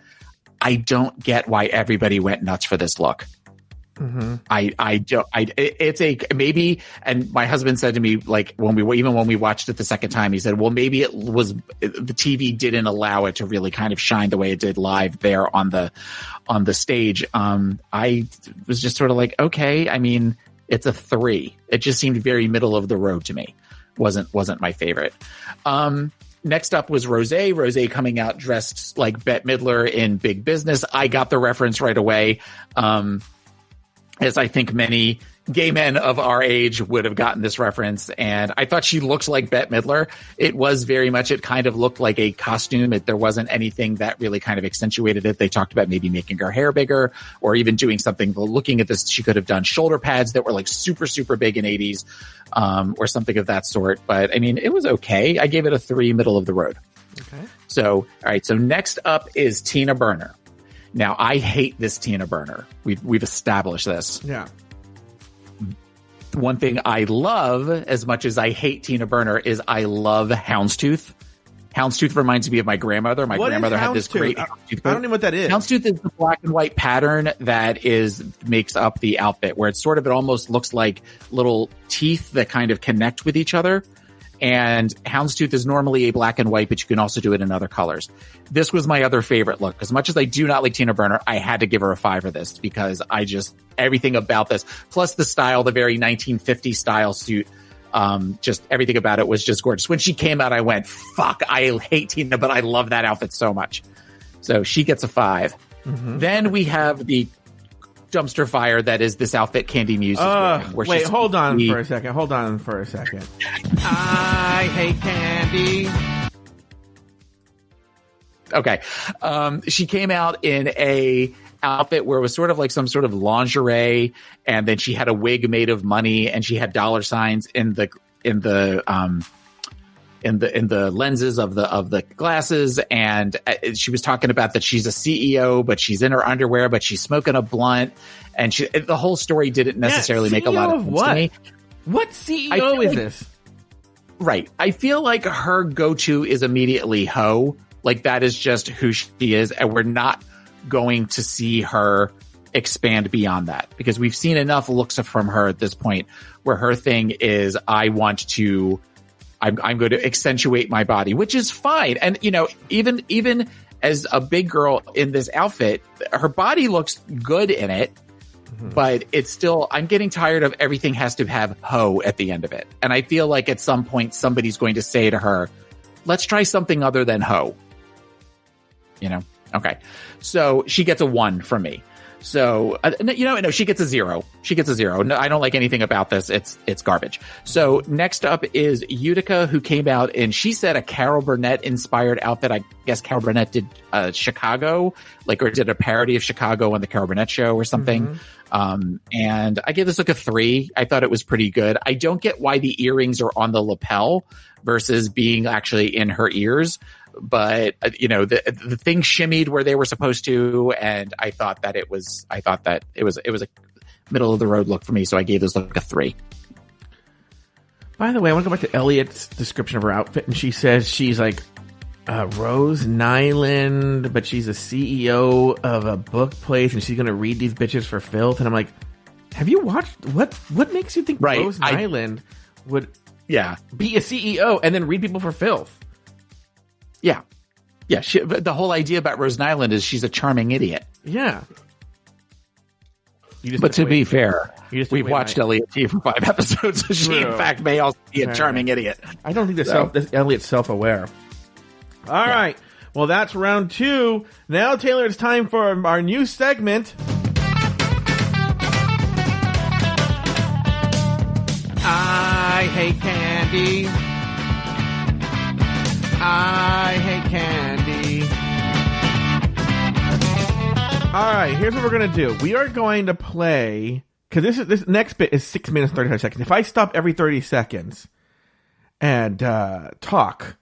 I don't get why everybody went nuts for this look. Mm-hmm. It's a maybe, and my husband said to me, like, when we watched it the second time, he said, well, maybe the TV didn't allow it to really kind of shine the way it did live there on the stage. I was just sort of like, okay, I mean, it's a 3. It just seemed very middle of the road to me. Wasn't my favorite. Next up was Rosé. Rosé coming out dressed like Bette Midler in Big Business. I got the reference right away. As I think many gay men of our age would have gotten this reference. And I thought she looked like Bette Midler. It was very much, it kind of looked like a costume. There wasn't anything that really kind of accentuated it. They talked about maybe making her hair bigger or even doing something. Looking at this, she could have done shoulder pads that were like super, super big in 80s, or something of that sort. But I mean, it was okay. I gave it a 3, middle of the road. Okay. So, all right. So next up is Tina Burner. Now, I hate this Tina Burner. We've established this. Yeah. One thing I love as much as I hate Tina Burner is I love Houndstooth. Houndstooth reminds me of my grandmother. My grandmother had this great Houndstooth. I don't know what that is. Houndstooth is the black and white pattern that makes up the outfit, where it's sort of, it almost looks like little teeth that kind of connect with each other. And Houndstooth is normally a black and white, but you can also do it in other colors. This was my other favorite look. As much as I do not like Tina Burner, I had to give her a 5 for this because everything about this, plus the style, the very 1950s style suit, just everything about it was just gorgeous. When she came out, I went, fuck, I hate Tina, but I love that outfit so much. So she gets a 5. Mm-hmm. Then we have the dumpster fire that is this outfit Candy Muse is wearing. Wait, hold on for a second. I hate Candy. Okay. She came out in a outfit where it was sort of like some sort of lingerie, and then she had a wig made of money, and she had dollar signs in the lenses of the glasses, and she was talking about that she's a CEO, but she's in her underwear, but she's smoking a blunt, and the whole story didn't necessarily make a lot of sense to me. What CEO is this? Right. I feel like her go-to is immediately hoe. Like that is just who she is, and we're not going to see her expand beyond that because we've seen enough looks from her at this point where her thing is, I'm going to accentuate my body, which is fine. And, you know, even as a big girl in this outfit, her body looks good in it, but it's still, I'm getting tired of everything has to have hoe at the end of it. And I feel like at some point somebody's going to say to her, let's try something other than hoe. You know? Okay. So she gets a 1 from me. So, no, she gets a 0. She gets a 0. No, I don't like anything about this. It's garbage. So next up is Utica, who came out in, she said, a Carol Burnett inspired outfit. I guess Carol Burnett did Chicago, or did a parody of Chicago on the Carol Burnett show or something. Mm-hmm. And I gave this look a 3. I thought it was pretty good. I don't get why the earrings are on the lapel versus being actually in her ears. but the things shimmied where they were supposed to, and I thought that it was a middle of the road look for me, so I gave this look a 3. By the way, I want to go back to Elliot's description of her outfit, and she says she's like Rose Nyland, but she's a CEO of a book place, and she's going to read these bitches for filth. And I'm like, have you watched what makes you think Rose Nyland would be a CEO and then read people for filth? Yeah. The whole idea about Rose Nyland is she's a charming idiot. Yeah. But to be fair, we've watched Elliot T for 5 episodes, so she in fact may also be a charming idiot. I don't think this Elliot's self-aware. All right. Well, that's round 2. Now, Taylor, it's time for our new segment. I hate candy. I hate candy. All right, here's what we're going to do. We are going to play, because this next bit is 6 minutes, 35 seconds. If I stop every 30 seconds and talk,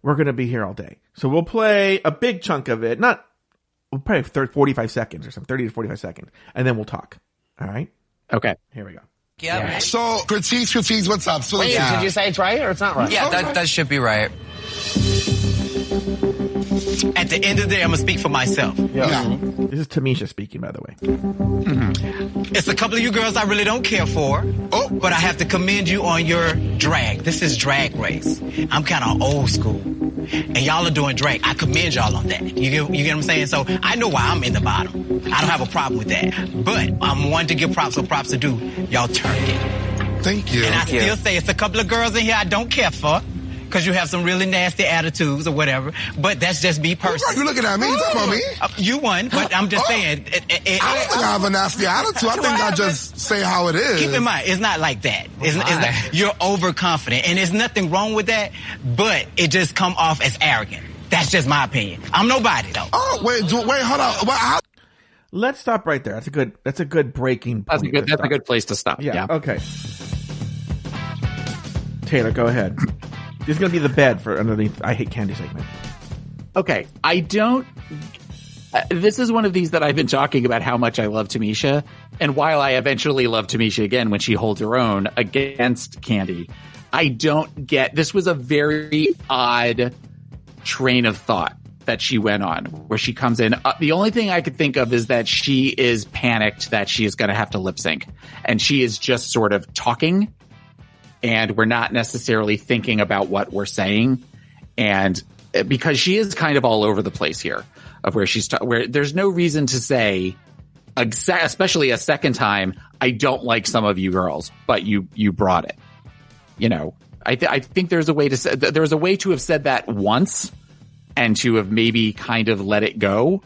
we're going to be here all day. So we'll play a big chunk of it, we'll probably 45 seconds or something, 30 to 45 seconds, and then we'll talk. All right? Okay. Here we go. Yeah. So, critiques, what's up? So Wait, did you say it's right or it's not right? Yeah, that should be right. At the end of the day, I'm going to speak for myself. Yeah. This is Tamisha speaking, by the way. Mm-hmm. It's a couple of you girls I really don't care for, but I have to commend you on your drag. This is Drag Race. I'm kind of old school, and y'all are doing drag. I commend y'all on that. You get what I'm saying? So I know why I'm in the bottom. I don't have a problem with that. But I'm one to give props, so props to do. Y'all turned it. Thank you. And I still say it's a couple of girls in here I don't care for, because you have some really nasty attitudes or whatever. But that's just me personally. You looking at me? You talking about me? You won, but I'm just saying. I don't think I have a nasty attitude. I think I just say how it is. Keep in mind, it's not like that. It's not, you're overconfident, and there's nothing wrong with that, but it just come off as arrogant. That's just my opinion. I'm nobody, though. Oh, wait, hold on. Let's stop right there. That's a good breaking point. That's a good place to stop. Yeah. Okay. Taylor, go ahead. This is going to be the bed for underneath I Hate Candy segment. Okay. I don't... this is one of these that I've been talking about how much I love Tamisha. And while I eventually love Tamisha again when she holds her own against Candy, I don't get... This was a very odd train of thought that she went on, where she comes in. The only thing I could think of is that she is panicked that she is going to have to lip sync. And she is just sort of talking, and we're not necessarily thinking about what we're saying. And because she is kind of all over the place here of where she's, where there's no reason to say, especially a second time, I don't like some of you girls, but you brought it. You know, I think there's a way to say, there's a way to have said that once and to have maybe kind of let it go.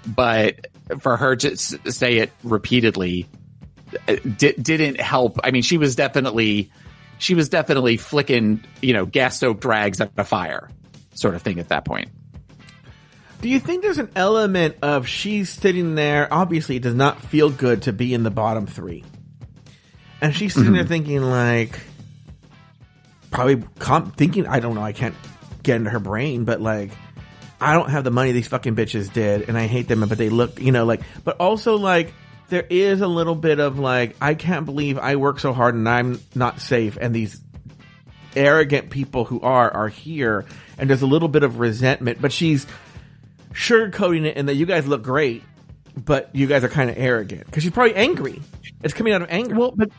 But for her to say it repeatedly didn't help. I mean, she was definitely flicking, gas-soaked rags at a fire sort of thing at that point. Do you think there's an element of she's sitting there, obviously it does not feel good to be in the bottom 3. And she's sitting there thinking like, probably thinking, I don't know, I can't get into her brain, but like, I don't have the money these fucking bitches did, and I hate them, but they look, but also like, there is a little bit of like, I can't believe I work so hard and I'm not safe, and these arrogant people who are here, and there's a little bit of resentment, but she's sugarcoating it in that you guys look great, but you guys are kind of arrogant, because she's probably angry. It's coming out of anger. Well, but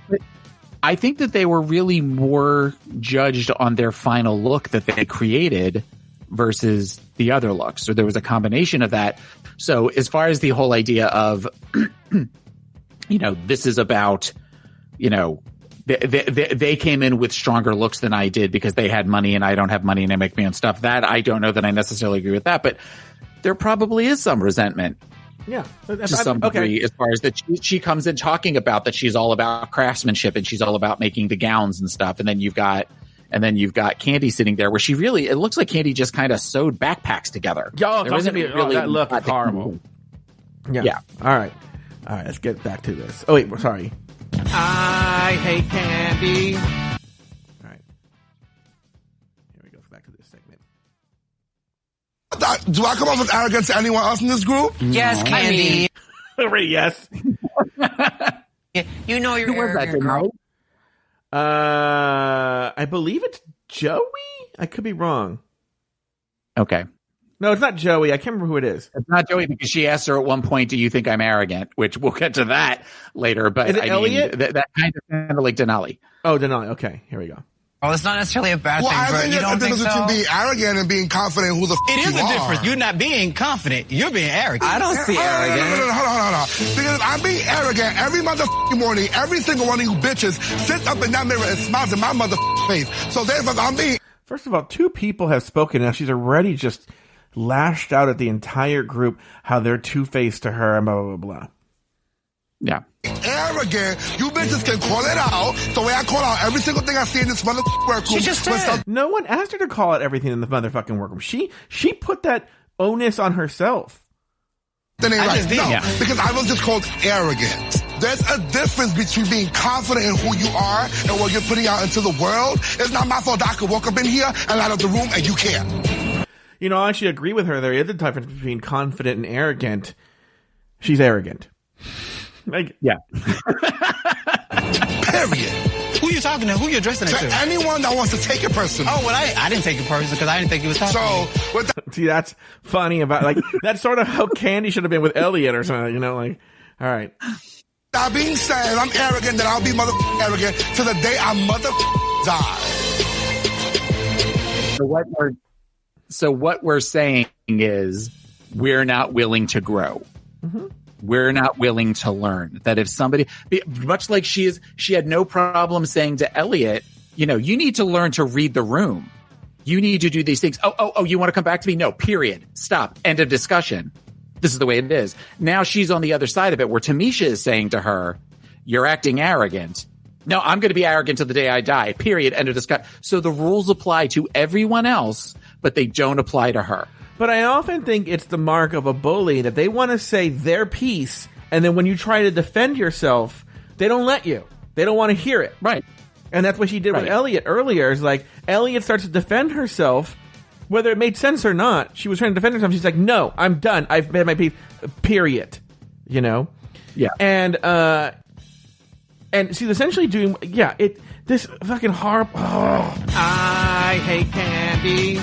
I think that they were really more judged on their final look that they created versus the other looks. So there was a combination of that. So as far as the whole idea of, this is about, they came in with stronger looks than I did because they had money and I don't have money and I make my own stuff. That I don't know that I necessarily agree with that, but there probably is some resentment. Yeah, to some degree, as far as that she comes in talking about that she's all about craftsmanship and she's all about making the gowns and stuff, and then you've got Candy sitting there where it looks like Candy just kind of sewed backpacks together. That looked horrible. Yeah. All right, let's get back to this. Oh wait, sorry. I hate candy. All right, here we go. Back to this segment. do I come off as arrogant to anyone else in this group? Yes, Candy. Yes. You know you're arrogant, girl. I believe it's Joey? I could be wrong. Okay. No, it's not Joey. I can't remember who it is. It's not Joey because she asked her at one point, do you think I'm arrogant? Which we'll get to that later. But is it Elliot? That kind of sounded like Denali. Oh, Denali. Okay, here we go. Well, it's not necessarily a bad thing, I but think you don't think so? between being arrogant and being confident who the It is you a are. difference. You're not being confident. You're being arrogant. I don't see arrogant. No, hold on. Because if I'm being arrogant every motherfucking morning, every single one of you bitches sits up in that mirror and smiles in my motherfucking face. So therefore, I'm being... First of all, 2 people have spoken. Now she's already just lashed out at the entire group how they're two-faced to her and blah, blah, blah, blah. Yeah. Arrogant. You bitches can call it out. The way I call out every single thing I see in this motherfucking workroom. She just did. No one asked her to call out everything in the motherfucking workroom. She put that onus on herself. Then I just did. No, Yeah. because I was just called arrogant. There's a difference between being confident in who you are and what you're putting out into the world. It's not my fault that I could walk up in here and light up the room and you can't. You know, I actually agree with her. There is a difference between confident and arrogant. She's arrogant. Like, yeah. Period. Who you talking to? Who you addressing it To to? anyone that wants to take it personal. Oh, well, I didn't take it personal because I didn't think he was talking to me. So, with that, see, that's funny about, like, that's sort of how Candy should have been with Elliot or something, you know, like, all right. that being said, I'm arrogant, then I'll be motherfucking arrogant to the day I motherfucking die. So what we're saying is we're not willing to grow. Mm-hmm. We're not willing to learn. That if somebody, much like she had no problem saying to Elliot, you know, you need to learn to read the room. You need to do these things. Oh, you want to come back to me? No, period. Stop. End of discussion. This is the way it is. Now she's on the other side of it where Tamisha is saying to her, you're acting arrogant. No, I'm going to be arrogant till the day I die. Period. End of discussion. So the rules apply to everyone else, but they don't apply to her. But I often think it's the mark of a bully that they want to say their piece, and then when you try to defend yourself, they don't let you. They don't want to hear it. Right. And that's what she did with Elliot earlier. Is like, Elliot starts to defend herself, whether it made sense or not. She was trying to defend herself. She's like, no, I'm done. I've made my piece. Period. You know? Yeah. And she's essentially doing, this fucking horror. Oh, I hate Candy.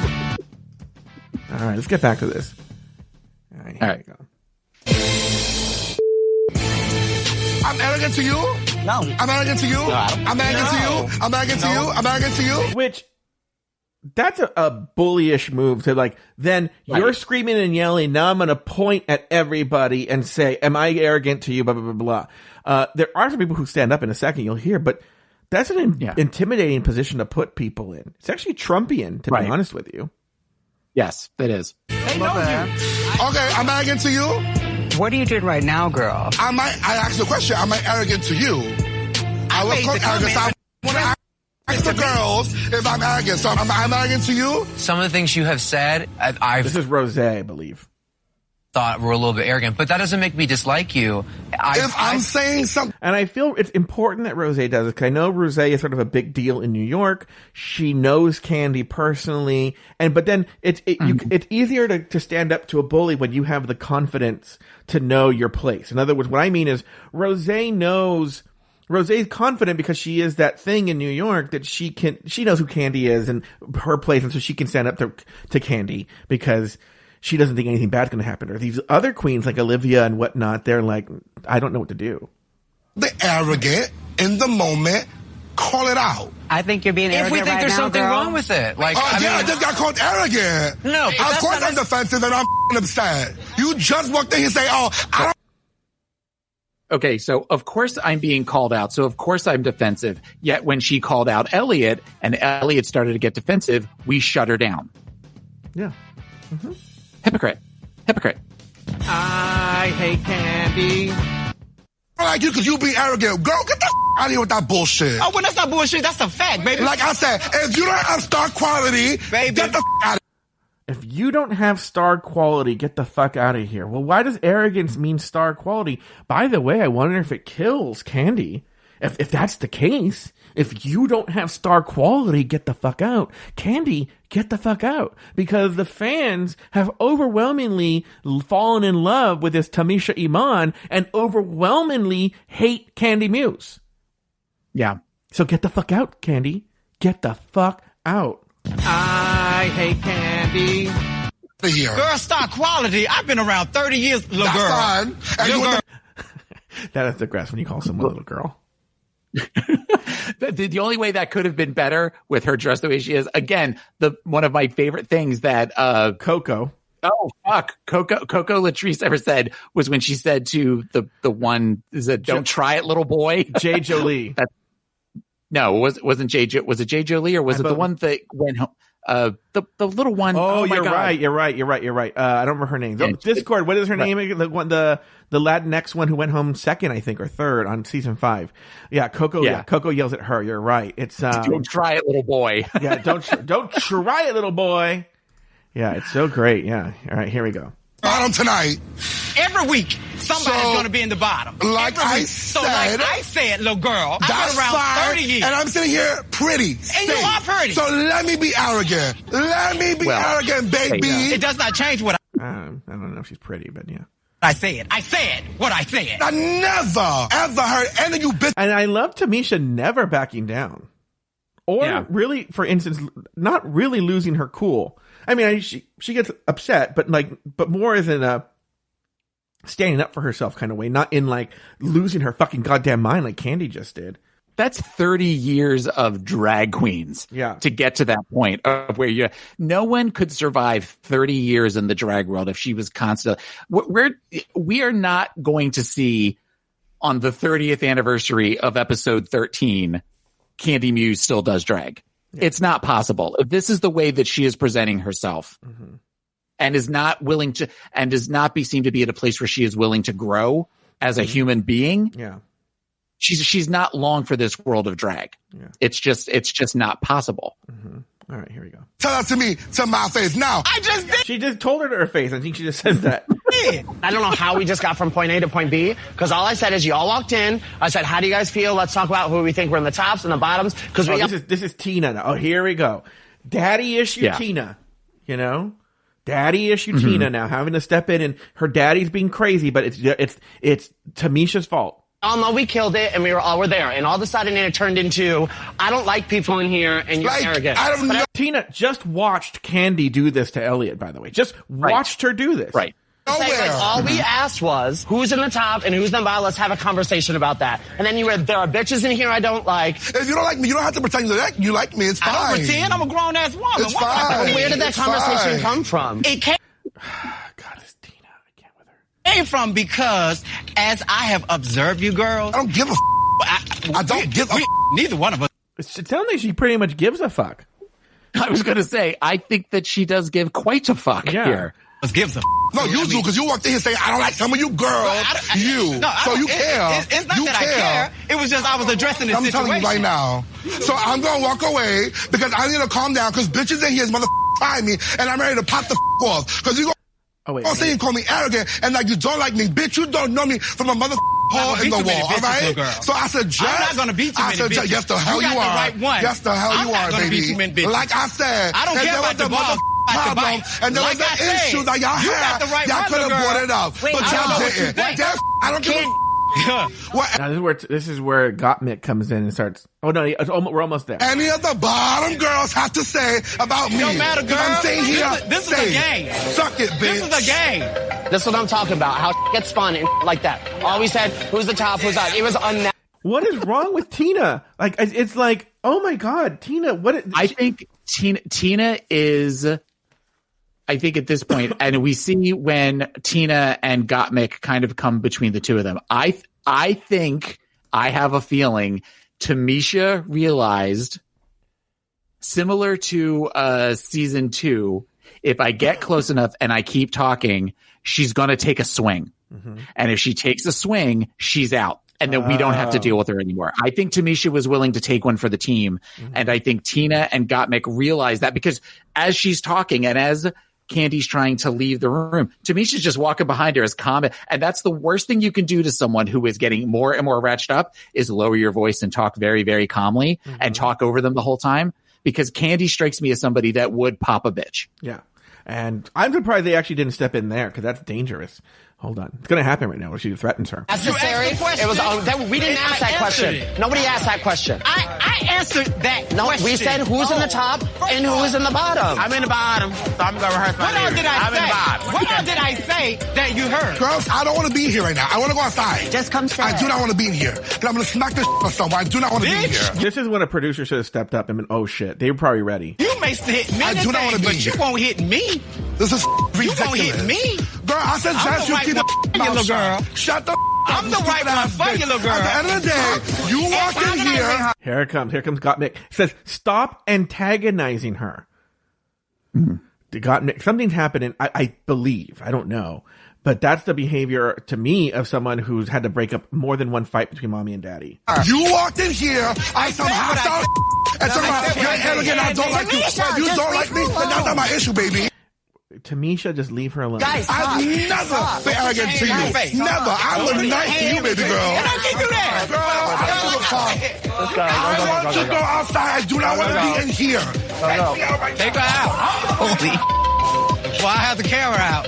All right, let's get back to this. All right, here we go. I'm arrogant to you? No. I'm arrogant to you? No, I'm arrogant to you? I'm arrogant to you? I'm arrogant to you? Which, that's a bullyish move to, like, then you're screaming and yelling, now I'm going to point at everybody and say, am I arrogant to you, blah, blah, blah, blah. There are some people who stand up in a second, you'll hear, but that's an intimidating position to put people in. It's actually Trumpian, to be honest with you. Yes, it is. They know you. Okay, I'm arrogant to you? What are you doing right now, girl? I asked the question, am I arrogant to you? I was called arrogant, so I want to ask the girls if I'm arrogant. So I'm arrogant to you? Some of the things you have said, This is Rosé, I believe. Thought were a little bit arrogant, but that doesn't make me dislike you. I'm saying something. And I feel it's important that Rosé does it, because I know Rosé is sort of a big deal in New York. She knows Candy personally, but then it's easier to stand up to a bully when you have the confidence to know your place. In other words, what I mean is Rosé's confident because she is that thing in New York that she knows who Candy is and her place, and so she can stand up to Candy because she doesn't think anything bad's going to happen to her. These other queens like Olivia and whatnot, they're like, I don't know what to do. The arrogant in the moment, call it out. I think you're being arrogant. If we think there's something wrong with it, like, I just got called arrogant. No, of course I'm defensive and I'm upset. You just walked in and say, I don't. Okay, so of course I'm being called out. So of course I'm defensive. Yet when she called out Elliot and Elliot started to get defensive, we shut her down. Yeah. Mm-hmm. Hypocrite. I hate Candy. I like you because you be arrogant. Girl, get the out of here with that bullshit. Oh, well, that's not bullshit. That's a fact, baby. Like I said, if you don't have star quality, baby, get the out of here. If you don't have star quality, get the fuck out of here. Well, why does arrogance mean star quality? By the way, I wonder if it kills Candy. if that's the case, if you don't have star quality, get the fuck out. Candy, get the fuck out. Because the fans have overwhelmingly fallen in love with this Tamisha Iman and overwhelmingly hate Candy Muse. Yeah. So get the fuck out, Candy. Get the fuck out. I hate Candy. Girl, star quality. I've been around 30 years, little girl. Fine. Little girl. That is the grass when you call someone a little girl. The only way that could have been better with her dressed the way she is, again, one of my favorite things that Coco. Oh fuck, Coco Latrice ever said was when she said to the one is it "Don't try it, little boy." Jay Jolie. No, wasn't Jay. Was it Jay Jolie or was it the one that went home? The little one. Oh, my you're God. right. You're right. I don't remember her name. Discord. What is her name? The Latinx one who went home second, I think, or third on season 5. Yeah, Coco. Yeah, Coco yells at her. You're right. It's don't try it, little boy. Yeah, don't try it, little boy. Yeah, it's so great. Yeah. All right, here we go. Bottom tonight. Every week, somebody's going to be in the bottom. Like I said, little girl, I've been around 30 years. And I'm sitting here pretty. And you are pretty. So let me be arrogant. Let me be arrogant, baby. It does not change what I don't know if she's pretty, but yeah. I said what I said. I never, ever heard any of you bitches. And I love Tamisha never backing down. Or really, for instance, not really losing her cool. I mean, she gets upset, but more as in a standing up for herself kind of way, not in like losing her fucking goddamn mind like Candy just did. That's 30 years of drag queens to get to that point of where no one could survive 30 years in the drag world if she was constant. We are not going to see on the 30th anniversary of episode 13, Candy Muse still does drag. Yeah. It's not possible. If this is the way that she is presenting herself and is not willing to, and does not seem to be at a place where she is willing to grow as a human being. Yeah. She's not long for this world of drag. Yeah. It's just not possible. All right, here we go. Tell that to me, to my face. Now, I just did. She just told her to her face. I think she just says that. I don't know how we just got from point A to point B, because all I said is you all walked in. I said, how do you guys feel? Let's talk about who we think we're in the tops and the bottoms. Because this is Tina now. Oh, here we go. Daddy issue Tina. You know? Daddy issue Tina now having to step in, and her daddy's being crazy, but it's Tamisha's fault. Oh no, we killed it, and we were there, and all of a sudden it turned into, I don't like people in here, and you're arrogant. I don't know. Tina just watched Candy do this to Elliot, by the way. Just watched her do this. Right. All we asked was, who's in the top and who's in the bottom? Let's have a conversation about that. And then there are bitches in here I don't like. If you don't like me, you don't have to pretend you like me. It's fine. I don't pretend. I'm a grown-ass woman. It's fine. Where did that conversation come from? It came... God, it's Tina. I can't with her. Came from because, as I have observed you girls... I don't give a I don't give a Neither one of us. It sounds like she pretty much gives a fuck. I was going to say, I think that she does give quite a fuck here. Gives a No, you do, because you walked in here saying, I don't like some of you girls. So you care. It's not that I care. It was just I was addressing the situation. I'm telling you right now. So I'm going to walk away because I need to calm down, because bitches in here is trying me, and I'm ready to pop the off. Because you go say you call me arrogant and like you don't like me. Bitch, you don't know me from a hole in the wall, all right? So I suggest... I'm not going to beat too many bitches. Yes, the hell you are. Right one. Yes, the hell you are, baby. Like I said, I don't care about the ball. Problem, and there was an issue that y'all had. Y'all could have brought it up, but y'all didn't. I don't care. This is where Gottmik comes in and starts. Oh no, we're almost there. Any of the bottom girls have to say about me? Don't matter, girl. I'm saying here, this is a game. Suck it, bitch. This is a game. That's what I'm talking about. How gets spun and like that. Always said, who's the top, who's not. It was unnatural. What is wrong with Tina? Like, it's like, oh my God, Tina. I think Tina is. I think at this point, and we see when Tina and Gottmik kind of come between the two of them. I think, I have a feeling, Tamisha realized, similar to season 2, if I get close enough and I keep talking, she's going to take a swing. And if she takes a swing, she's out. And then we don't have to deal with her anymore. I think Tamisha was willing to take one for the team. And I think Tina and Gottmik realized that, because as she's talking and as Candy's trying to leave the room. Tamisha's just walking behind her as calm. And that's the worst thing you can do to someone who is getting more and more ratcheted up is lower your voice and talk very, very calmly and talk over them the whole time. Because Candy strikes me as somebody that would pop a bitch. Yeah. And I'm surprised they actually didn't step in there because that's dangerous. Hold on. It's going to happen right now where she threatens her. Necessary? It was we didn't ask that question. Nobody asked that question. I answered that question. No, we said who's in the top and who is in the bottom. I'm in the bottom, so I'm going to rehearse my lyrics. I'm in the bottom. What else did I say that you heard? Girls, I don't want to be here right now. I want to go outside. Just come say I do not want to be in here. And I'm going to smack this on someone. I do not want to be in here. This is when a producer should have stepped up and been, oh shit, they were probably ready. You may hit me, I do not want to be but here. you won't hit me. This is ridiculous. You won't hit me. Girl, I said just you keep the mouth shut. Shut the I'm the right one for you, little girl. At the end of the day, you walked in here. Here it comes. Here comes Got Mick. It says, stop antagonizing her. Got Mick. Something's happening. I believe. I don't know. But that's the behavior, to me, of someone who's had to break up more than one fight between mommy and daddy. You walked in here. I some hostile and somehow you're arrogant. I don't like you. Well, you don't like me, and that's not my issue, baby. Tamisha, just leave her alone. Guys, I've never been arrogant to you. Never. I was nice to you, baby girl. And I can do that. Girl, I want to go outside. I do not want to be in here. Take her out. Holy. Well, I have the camera out.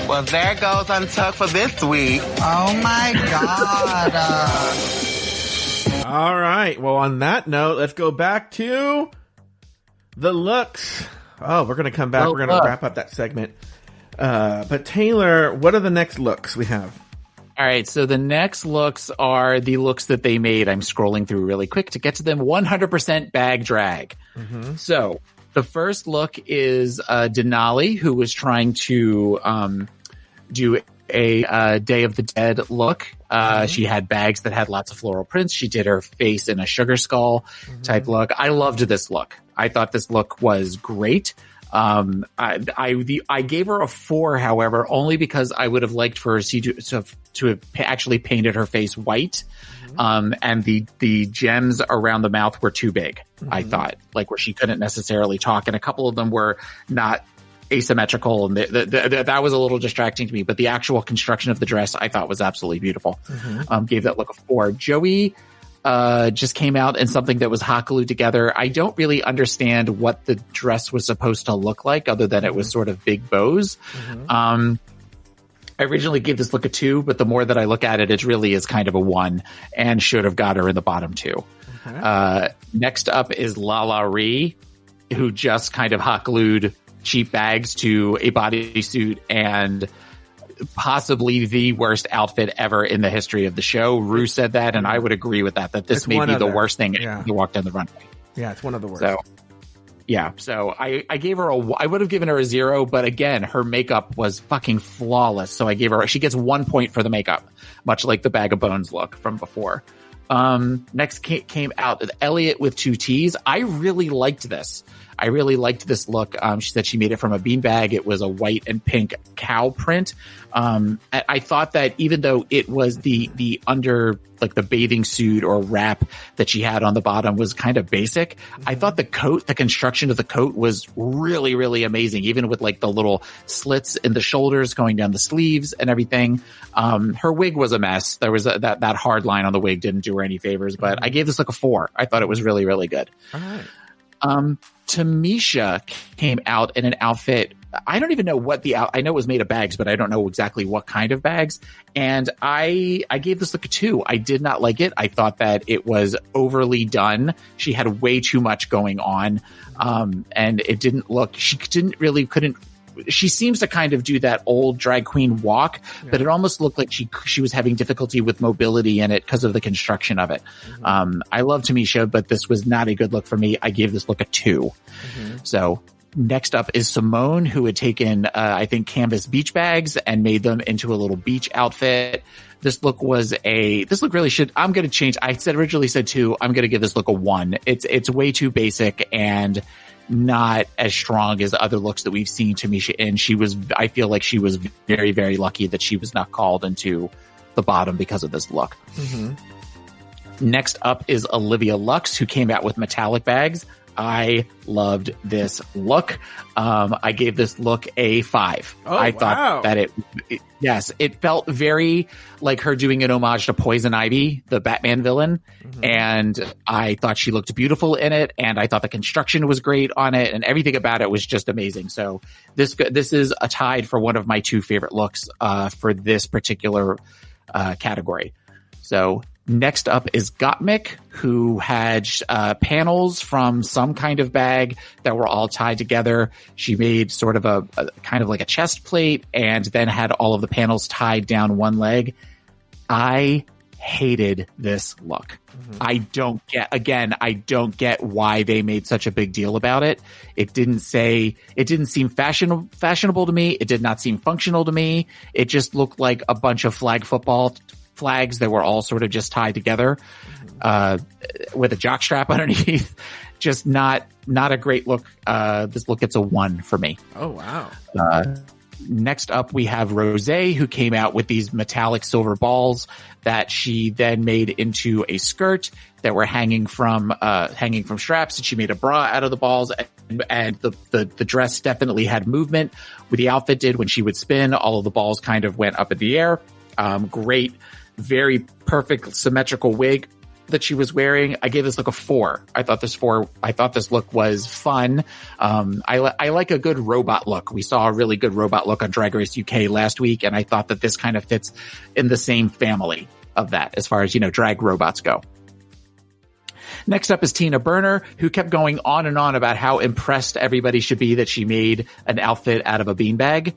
Well, there goes Untucked for this week. Oh my God. All right. Well, on that note, let's go back to the looks. Oh, we're going to come back. We're going to wrap up that segment. But Taylor, what are the next looks we have? All right. So the next looks are the looks that they made. I'm scrolling through really quick to get to them. 100% bag drag. So the first look is Denali, who was trying to do a Day of the Dead look. She had bags that had lots of floral prints. She did her face in a sugar skull type look. I loved this look. I thought this look was great. I gave her a 4, however, only because I would have liked for her to have actually painted her face white. And the gems around the mouth were too big, I thought, like where she couldn't necessarily talk. And a couple of them were not asymmetrical, and that was a little distracting to me. But the actual construction of the dress I thought was absolutely beautiful. Gave that look a 4. Joey just came out in something that was hot glued together. I don't really understand what the dress was supposed to look like, other than it was sort of big bows. I originally gave this look a 2, but the more that I look at it, it really is kind of a 1 and should have got her in the bottom 2. Next up is Lala Ree, who just kind of hot glued cheap bags to a bodysuit and possibly the worst outfit ever in the history of the show. Rue said that, and I would agree with that this may be the worst thing to walk down the runway. Yeah, it's one of the worst. So, yeah, so I gave her I would have given her a 0, but again, her makeup was fucking flawless. So she gets 1 point for the makeup, much like the Bag of Bones look from before. Next came out Elliot with 2 T's. I really liked this. I really liked this look. She said she made it from a beanbag. It was a white and pink cow print. I thought that even though it was the under, like the bathing suit or wrap that she had on the bottom was kind of basic, I thought the construction of the coat was really, really amazing. Even with like the little slits in the shoulders going down the sleeves and everything. Her wig was a mess. There was that hard line on the wig didn't do her any favors, but I gave this look a 4. I thought it was really, really good. All right. Tamisha came out in an outfit. I don't even know what I know it was made of bags, but I don't know exactly what kind of bags. And I gave this look a 2. I did not like it. I thought that it was overly done. She had way too much going on. And it didn't look, she seems to kind of do that old drag queen walk, but it almost looked like she was having difficulty with mobility in it because of the construction of it. I love Tamisha, but this was not a good look for me. I gave this look a 2. So next up is Simone, who had taken, I think, canvas beach bags and made them into a little beach outfit. This look really should, I'm going to change. I originally said 2. I'm going to give this look a 1. It's way too basic and not as strong as other looks that we've seen Tamisha in. I feel like she was very, very lucky that she was not called into the bottom because of this look. Next up is Olivia Lux, who came out with metallic bags. I loved this look. I gave this look a 5. I thought that it felt very like her doing an homage to Poison Ivy, the Batman villain. Mm-hmm. And I thought she looked beautiful in it. And I thought the construction was great on it, and everything about it was just amazing. So this is a tied for one of my 2 favorite looks, for this particular, category. So next up is Gottmik, who had panels from some kind of bag that were all tied together. She made sort of a kind of like a chest plate, and then had all of the panels tied down one leg. I hated this look. Mm-hmm. I don't get why they made such a big deal about it. It didn't seem fashionable to me. It did not seem functional to me. It just looked like a bunch of flag football flags that were all sort of just tied together, with a jock strap underneath. Just not a great look. This look gets a 1 for me. Oh, wow. Next up, we have Rosé, who came out with these metallic silver balls that she then made into a skirt that were hanging from straps, and she made a bra out of the balls. And the dress definitely had movement. What the outfit did when she would spin, all of the balls kind of went up in the air. Great. Very perfect symmetrical wig that she was wearing. I gave this look a 4. I thought this look was fun. I like a good robot look. We saw a really good robot look on Drag Race UK last week, and I thought that this kind of fits in the same family of that as far as, drag robots go. Next up is Tina Burner, who kept going on and on about how impressed everybody should be that she made an outfit out of a beanbag.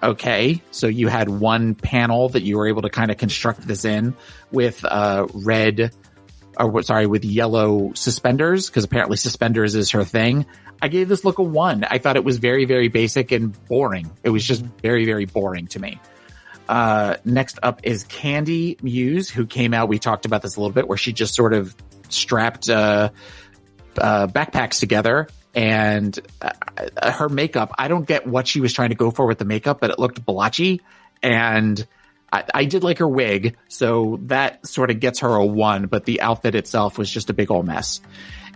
Okay, so you had one panel that you were able to kind of construct this in with with yellow suspenders, because apparently suspenders is her thing. I gave this look a 1. I thought it was very, very basic and boring. It was just very, very boring to me. Next up is Candy Muse, who came out. We talked about this a little bit, where she just sort of strapped backpacks together. And her makeup, I don't get what she was trying to go for with the makeup, but it looked blotchy. And I did like her wig, so that sort of gets her a 1, but the outfit itself was just a big old mess.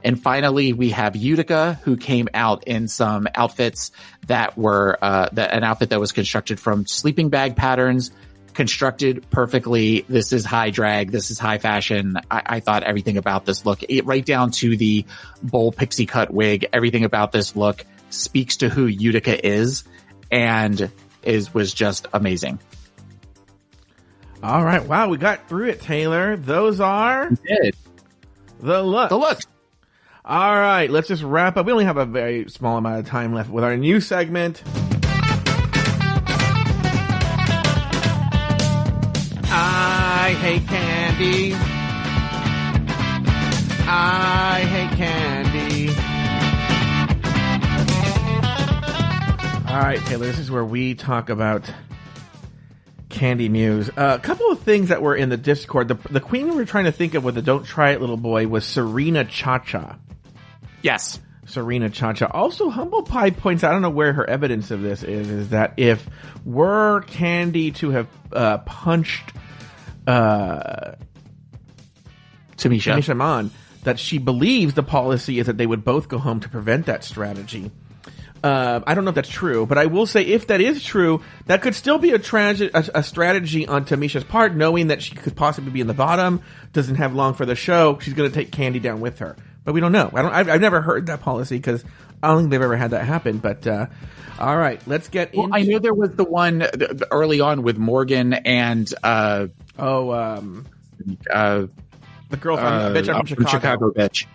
And finally, we have Utica, who came out in some outfits that were an outfit that was constructed from sleeping bag patterns, constructed perfectly. This is high drag. This is high fashion. I thought everything about this look, right down to the bowl pixie cut wig, everything about this look speaks to who Utica is, and was just amazing. All right. Wow. We got through it, Taylor. Those are the looks. All right. Let's just wrap up. We only have a very small amount of time left with our new segment. I hate candy. I hate candy. All right, Taylor, this is where we talk about Candy Muse. A couple of things that were in the Discord. The queen we were trying to think of with the Don't Try It little boy was Serena Chacha. Yes. Serena Chacha. Also, Humble Pie points out, I don't know where her evidence of this is that if were Candy to have punched Tamisha Mon, that she believes the policy is that they would both go home to prevent that strategy. I don't know if that's true, but I will say if that is true, that could still be a strategy on Tamisha's part, knowing that she could possibly be in the bottom, doesn't have long for the show. She's going to take Candy down with her, but we don't know. I've never heard that policy because I don't think they've ever had that happen. But all right, let's get into. I know there was the one early on with Morgan and the girl from Chicago bitch.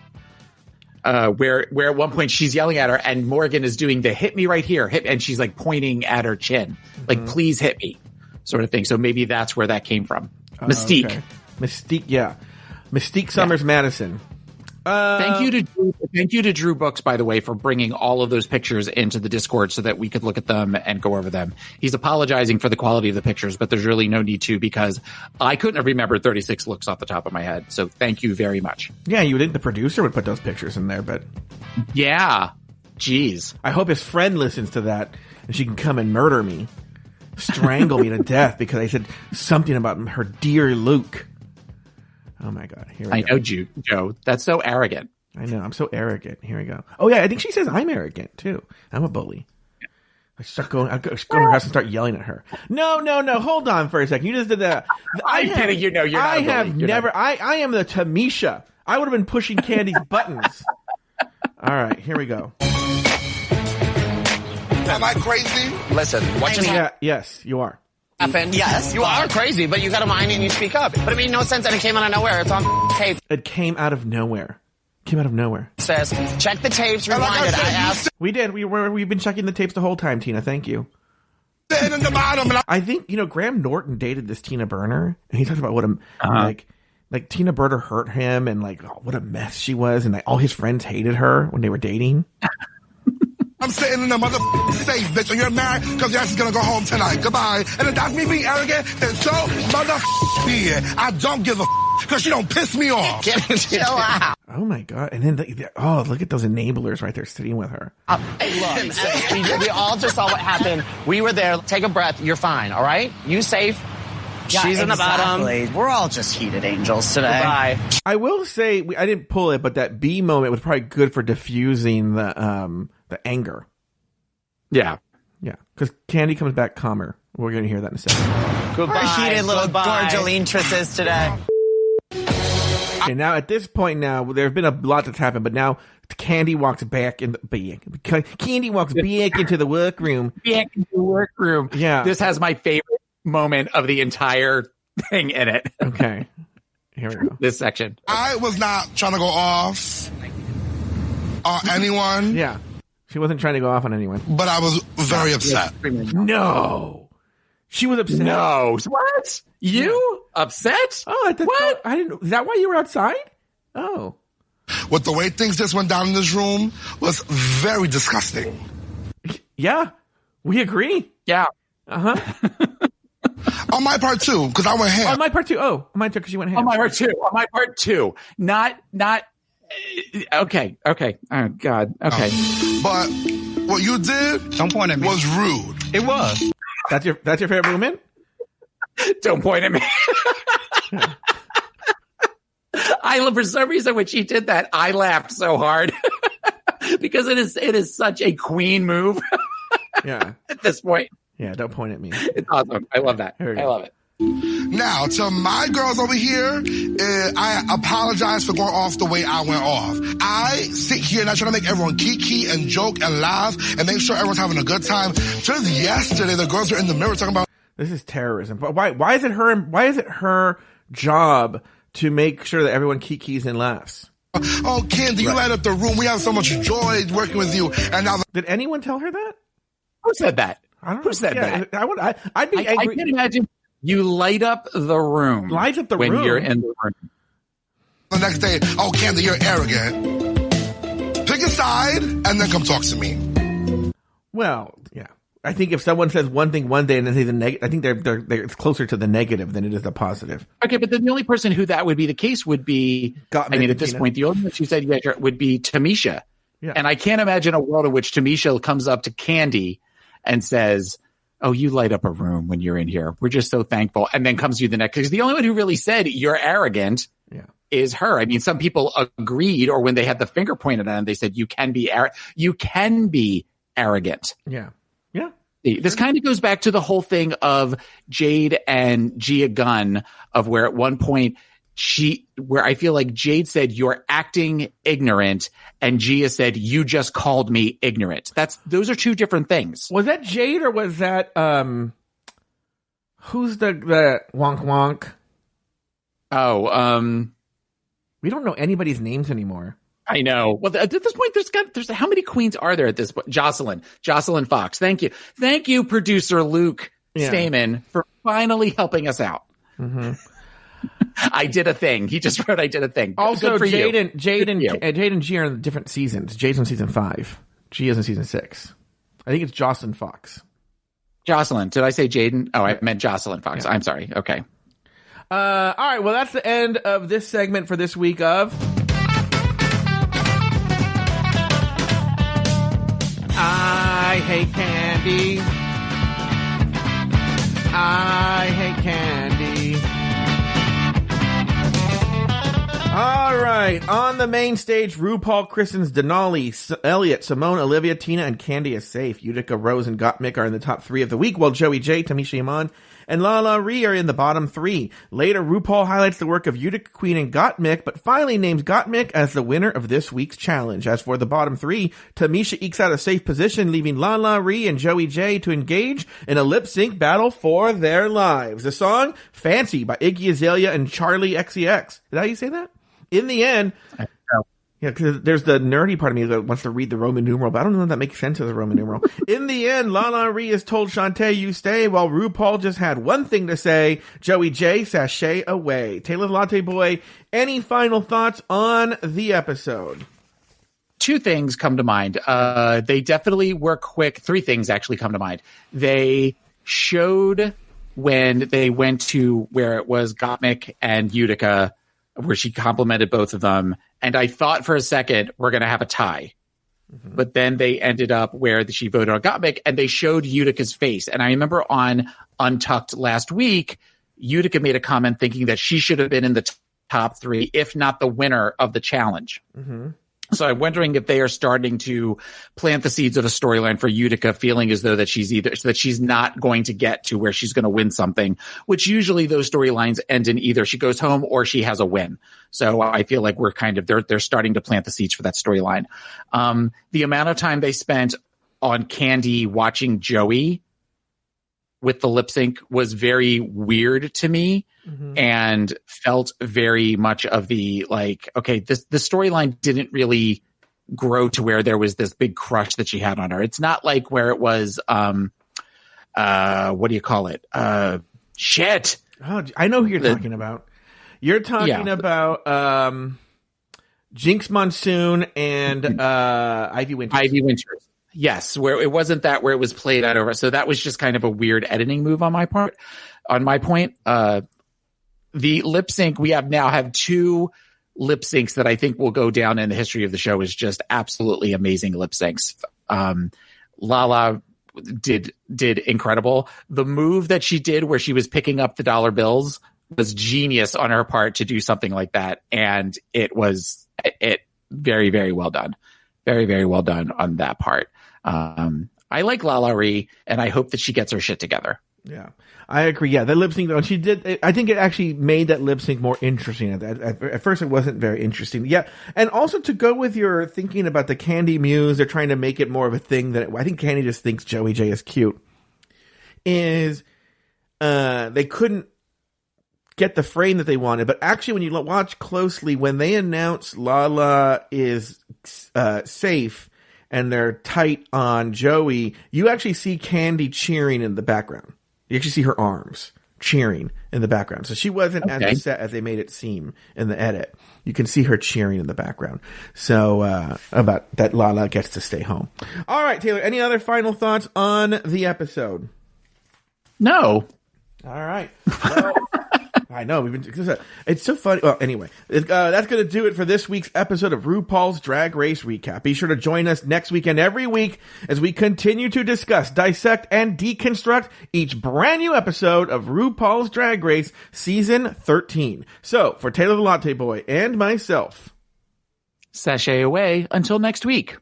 Where at one point she's yelling at her and Morgan is doing the hit me right here, and she's like pointing at her chin, like please hit me, sort of thing. So maybe that's where that came from. Mystique. Okay. Mystique, yeah. Mystique Summers Madison. Thank you to Drew Books, by the way, for bringing all of those pictures into the Discord so that we could look at them and go over them. He's apologizing for the quality of the pictures, but there's really no need to, because I couldn't have remembered 36 looks off the top of my head. So thank you very much. Yeah, you would think the producer would put those pictures in there, but yeah, jeez. I hope his friend listens to that and she can come and murder me, strangle me to death because I said something about her dear Luke. Oh my God! I know, Joe. That's so arrogant. I know. I'm so arrogant. Here we go. Oh, yeah. I think she says I'm arrogant, too. I'm a bully. I go to her house and start yelling at her. No. Hold on for a second. You just did that. I'm kidding. You're not a bully. I am the Tamisha. I would have been pushing Candy's buttons. All right. Here we go. Am I crazy? Listen, what just happened? Yes, you are. Yes, you are crazy, but you got a mind and you speak up. But it made no sense and it came out of nowhere. It's on tape. It came out of nowhere. Says, check the tapes, rewind it. I asked. We did. We've been checking the tapes the whole time, Tina. Thank you. In the bottom. I think, Graham Norton dated this Tina Burner, and he talked about what like Tina Burner hurt him, and what a mess she was, and all his friends hated her when they were dating. I'm sitting in the safe, bitch, and you're married because your ass is gonna go home tonight. Goodbye. And if that's me being arrogant, then so be it. I don't give a because she don't piss me off. Chill out. Oh my God. And then, look at those enablers right there sitting with her. Look, we all just saw what happened. We were there. Take a breath. You're fine, all right? You safe. Yeah, she's in the bottom. We're all just heated angels today. Goodbye. I will say, I didn't pull it, but that B moment was probably good for diffusing the anger. Yeah. Yeah. Because Candy comes back calmer. We're going to hear that in a second. Goodbye. We're heated little gorgelintrices today. And now at this point there's been a lot that's happened, but now Candy walks back into the workroom. Yeah. This has my favorite moment of the entire thing in it. Okay. Here we go. This section. I was not trying to go off on anyone. Yeah. She wasn't trying to go off on anyone. But I was very upset. No. She was upset. No. What? You? Upset? Oh, what? I didn't. Is that why you were outside? Oh. With the way things just went down in this room was very disgusting. Yeah. We agree. Yeah. Uh-huh. On my part too, because I went ham. On my part too. Oh, on my part because you went ham. On my part too. Not. Okay. Oh God. Okay. But what you did, don't point at me, was rude. It was. That's your favorite movement? Don't point at me. For some reason when she did that, I laughed so hard because it is such a queen move. Yeah. At this point. Yeah, don't point at me. It's awesome. I love that. I love it. Now, to my girls over here, I apologize for going off the way I went off. I sit here and I try to make everyone kiki and joke and laugh and make sure everyone's having a good time. Just yesterday, the girls were in the mirror talking about this is terrorism. But why is it her job to make sure that everyone kikis and laughs? Oh, Candy, you light up the room. We have so much joy working with you. And now, did anyone tell her that? Who said that? I don't know. Who said that? I'd be angry. I can imagine you light up the room. Light up the room when you're in the room. The next day, oh, Candy, you're arrogant. Pick a side and then come talk to me. Well, yeah. I think if someone says one thing one day and then say the negative, I think they're it's closer to the negative than it is the positive. Okay, but then the only person who that would be the case would be, at this point, the only one she said would be Tamisha. Yeah. And I can't imagine a world in which Tamisha comes up to Candy and says, oh, you light up a room when you're in here. We're just so thankful. And then comes to you the next, because the only one who really said you're arrogant is her. I mean, some people agreed, or when they had the finger pointed at them, they said you can be arrogant. Yeah. Yeah. This kind of goes back to the whole thing of Jade and Gia Gunn, of where at one point where I feel like Jade said, you're acting ignorant, and Gia said, you just called me ignorant. Those are two different things. Was that Jade or was that, who's the wonk wonk? Oh, we don't know anybody's names anymore. I know. Well, at this point, there's how many queens are there at this point? Jocelyn Fox. Thank you, producer Luke Stamen, for finally helping us out. Mm-hmm. I did a thing. He just wrote, I did a thing. Also, Jade and Gia are in different seasons. Jade's in season 5. Gia's in season 6. I think it's Jocelyn Fox. Jocelyn. Did I say Jaden? Oh, I meant Jocelyn Fox. Yeah. I'm sorry. Okay. All right. Well, that's the end of this segment for this week of I Hate Candy. I hate candy. All right. right. On the main stage, RuPaul christens Denali, Elliott, Simone, Olivia, Tina, and Candy is safe. Utica, Rose, and Gottmik are in the top 3 of the week, while Joey J, Tamisha Iman, and Lala Ree are in the bottom 3. Later, RuPaul highlights the work of Utica Queen and Gottmik, but finally names Gottmik as the winner of this week's challenge. As for the bottom 3, Tamisha ekes out a safe position, leaving Lala Ree and Joey J to engage in a lip-sync battle for their lives. The song, Fancy by Iggy Azalea and Charlie XCX. Is that how you say that? In the end, yeah, because there's the nerdy part of me that wants to read the Roman numeral, but I don't know if that makes sense as a Roman numeral. In the end, Lala Ree has told Shantae, you stay, while RuPaul just had one thing to say, Joey J, sashay away. Taylor the Latte Boy, any final thoughts on the episode? 2 things come to mind. They definitely were quick. 3 things actually come to mind. They showed when they went to where it was Gottmik and Utica, where she complimented both of them. And I thought for a second, we're going to have a tie. Mm-hmm. But then they ended up where she voted on Gottmik, and they showed Utica's face. And I remember on Untucked last week, Utica made a comment thinking that she should have been in the top 3, if not the winner of the challenge. Mm-hmm. So I'm wondering if they are starting to plant the seeds of a storyline for Utica, feeling as though that she's not going to get to where she's going to win something, which usually those storylines end in either she goes home or she has a win. So I feel like we're kind of, they're starting to plant the seeds for that storyline. The amount of time they spent on Candy watching Joey with the lip sync was very weird to me. Mm-hmm. And felt very much of the like, okay, the storyline didn't really grow to where there was this big crush that she had on her. It's not like where it was, what do you call it? Shit. Oh, I know who you're talking about. You're talking about Jinx Monsoon and Ivy Winters. Ivy Winters. Yes, where it wasn't that where it was played out over. So that was just kind of a weird editing move on my part. On my point, the lip sync, we now have 2 lip syncs that I think will go down in the history of the show as just absolutely amazing lip syncs. Lala did incredible. The move that she did where she was picking up the dollar bills was genius on her part to do something like that. And it was very, very well done. Very, very well done on that part. I like Lala Ree, and I hope that she gets her shit together. Yeah, I agree. Yeah, the lip sync, though, she did. I think it actually made that lip sync more interesting. At first, it wasn't very interesting. Yeah, and also to go with your thinking about the Candy Muse, they're trying to make it more of a thing that I think Candy just thinks Joey J is cute. Is they couldn't get the frame that they wanted, but actually, when you watch closely, when they announce Lala is safe and they're tight on Joey, you actually see Candy cheering in the background. You actually see her arms cheering in the background. So she wasn't at the set as they made it seem in the edit. You can see her cheering in the background. So, about that Lala gets to stay home. All right, Taylor, any other final thoughts on the episode? No. All right. Well, I know. It's so funny. Well, anyway, that's going to do it for this week's episode of RuPaul's Drag Race Recap. Be sure to join us next week and every week as we continue to discuss, dissect, and deconstruct each brand new episode of RuPaul's Drag Race Season 13. So, for Taylor the Latte Boy and myself, sashay away until next week.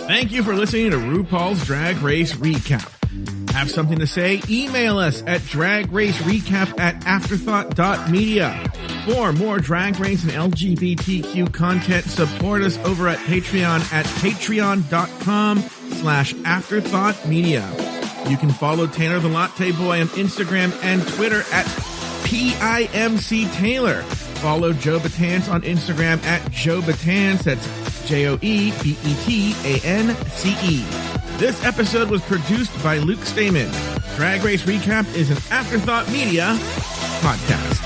Thank you for listening to RuPaul's Drag Race Recap. Have something to say? Email us at dragracerecap@afterthought.media. For more Drag Race and LGBTQ content, support us over at Patreon at patreon.com/afterthoughtmedia. You can follow Taylor the Latte Boy on Instagram and Twitter at PIMCTaylor. Follow Joe Betance on Instagram at Joe Betance. That's JoeBetance. This episode was produced by Luke Stamen. Drag Race Recap is an Afterthought Media podcast.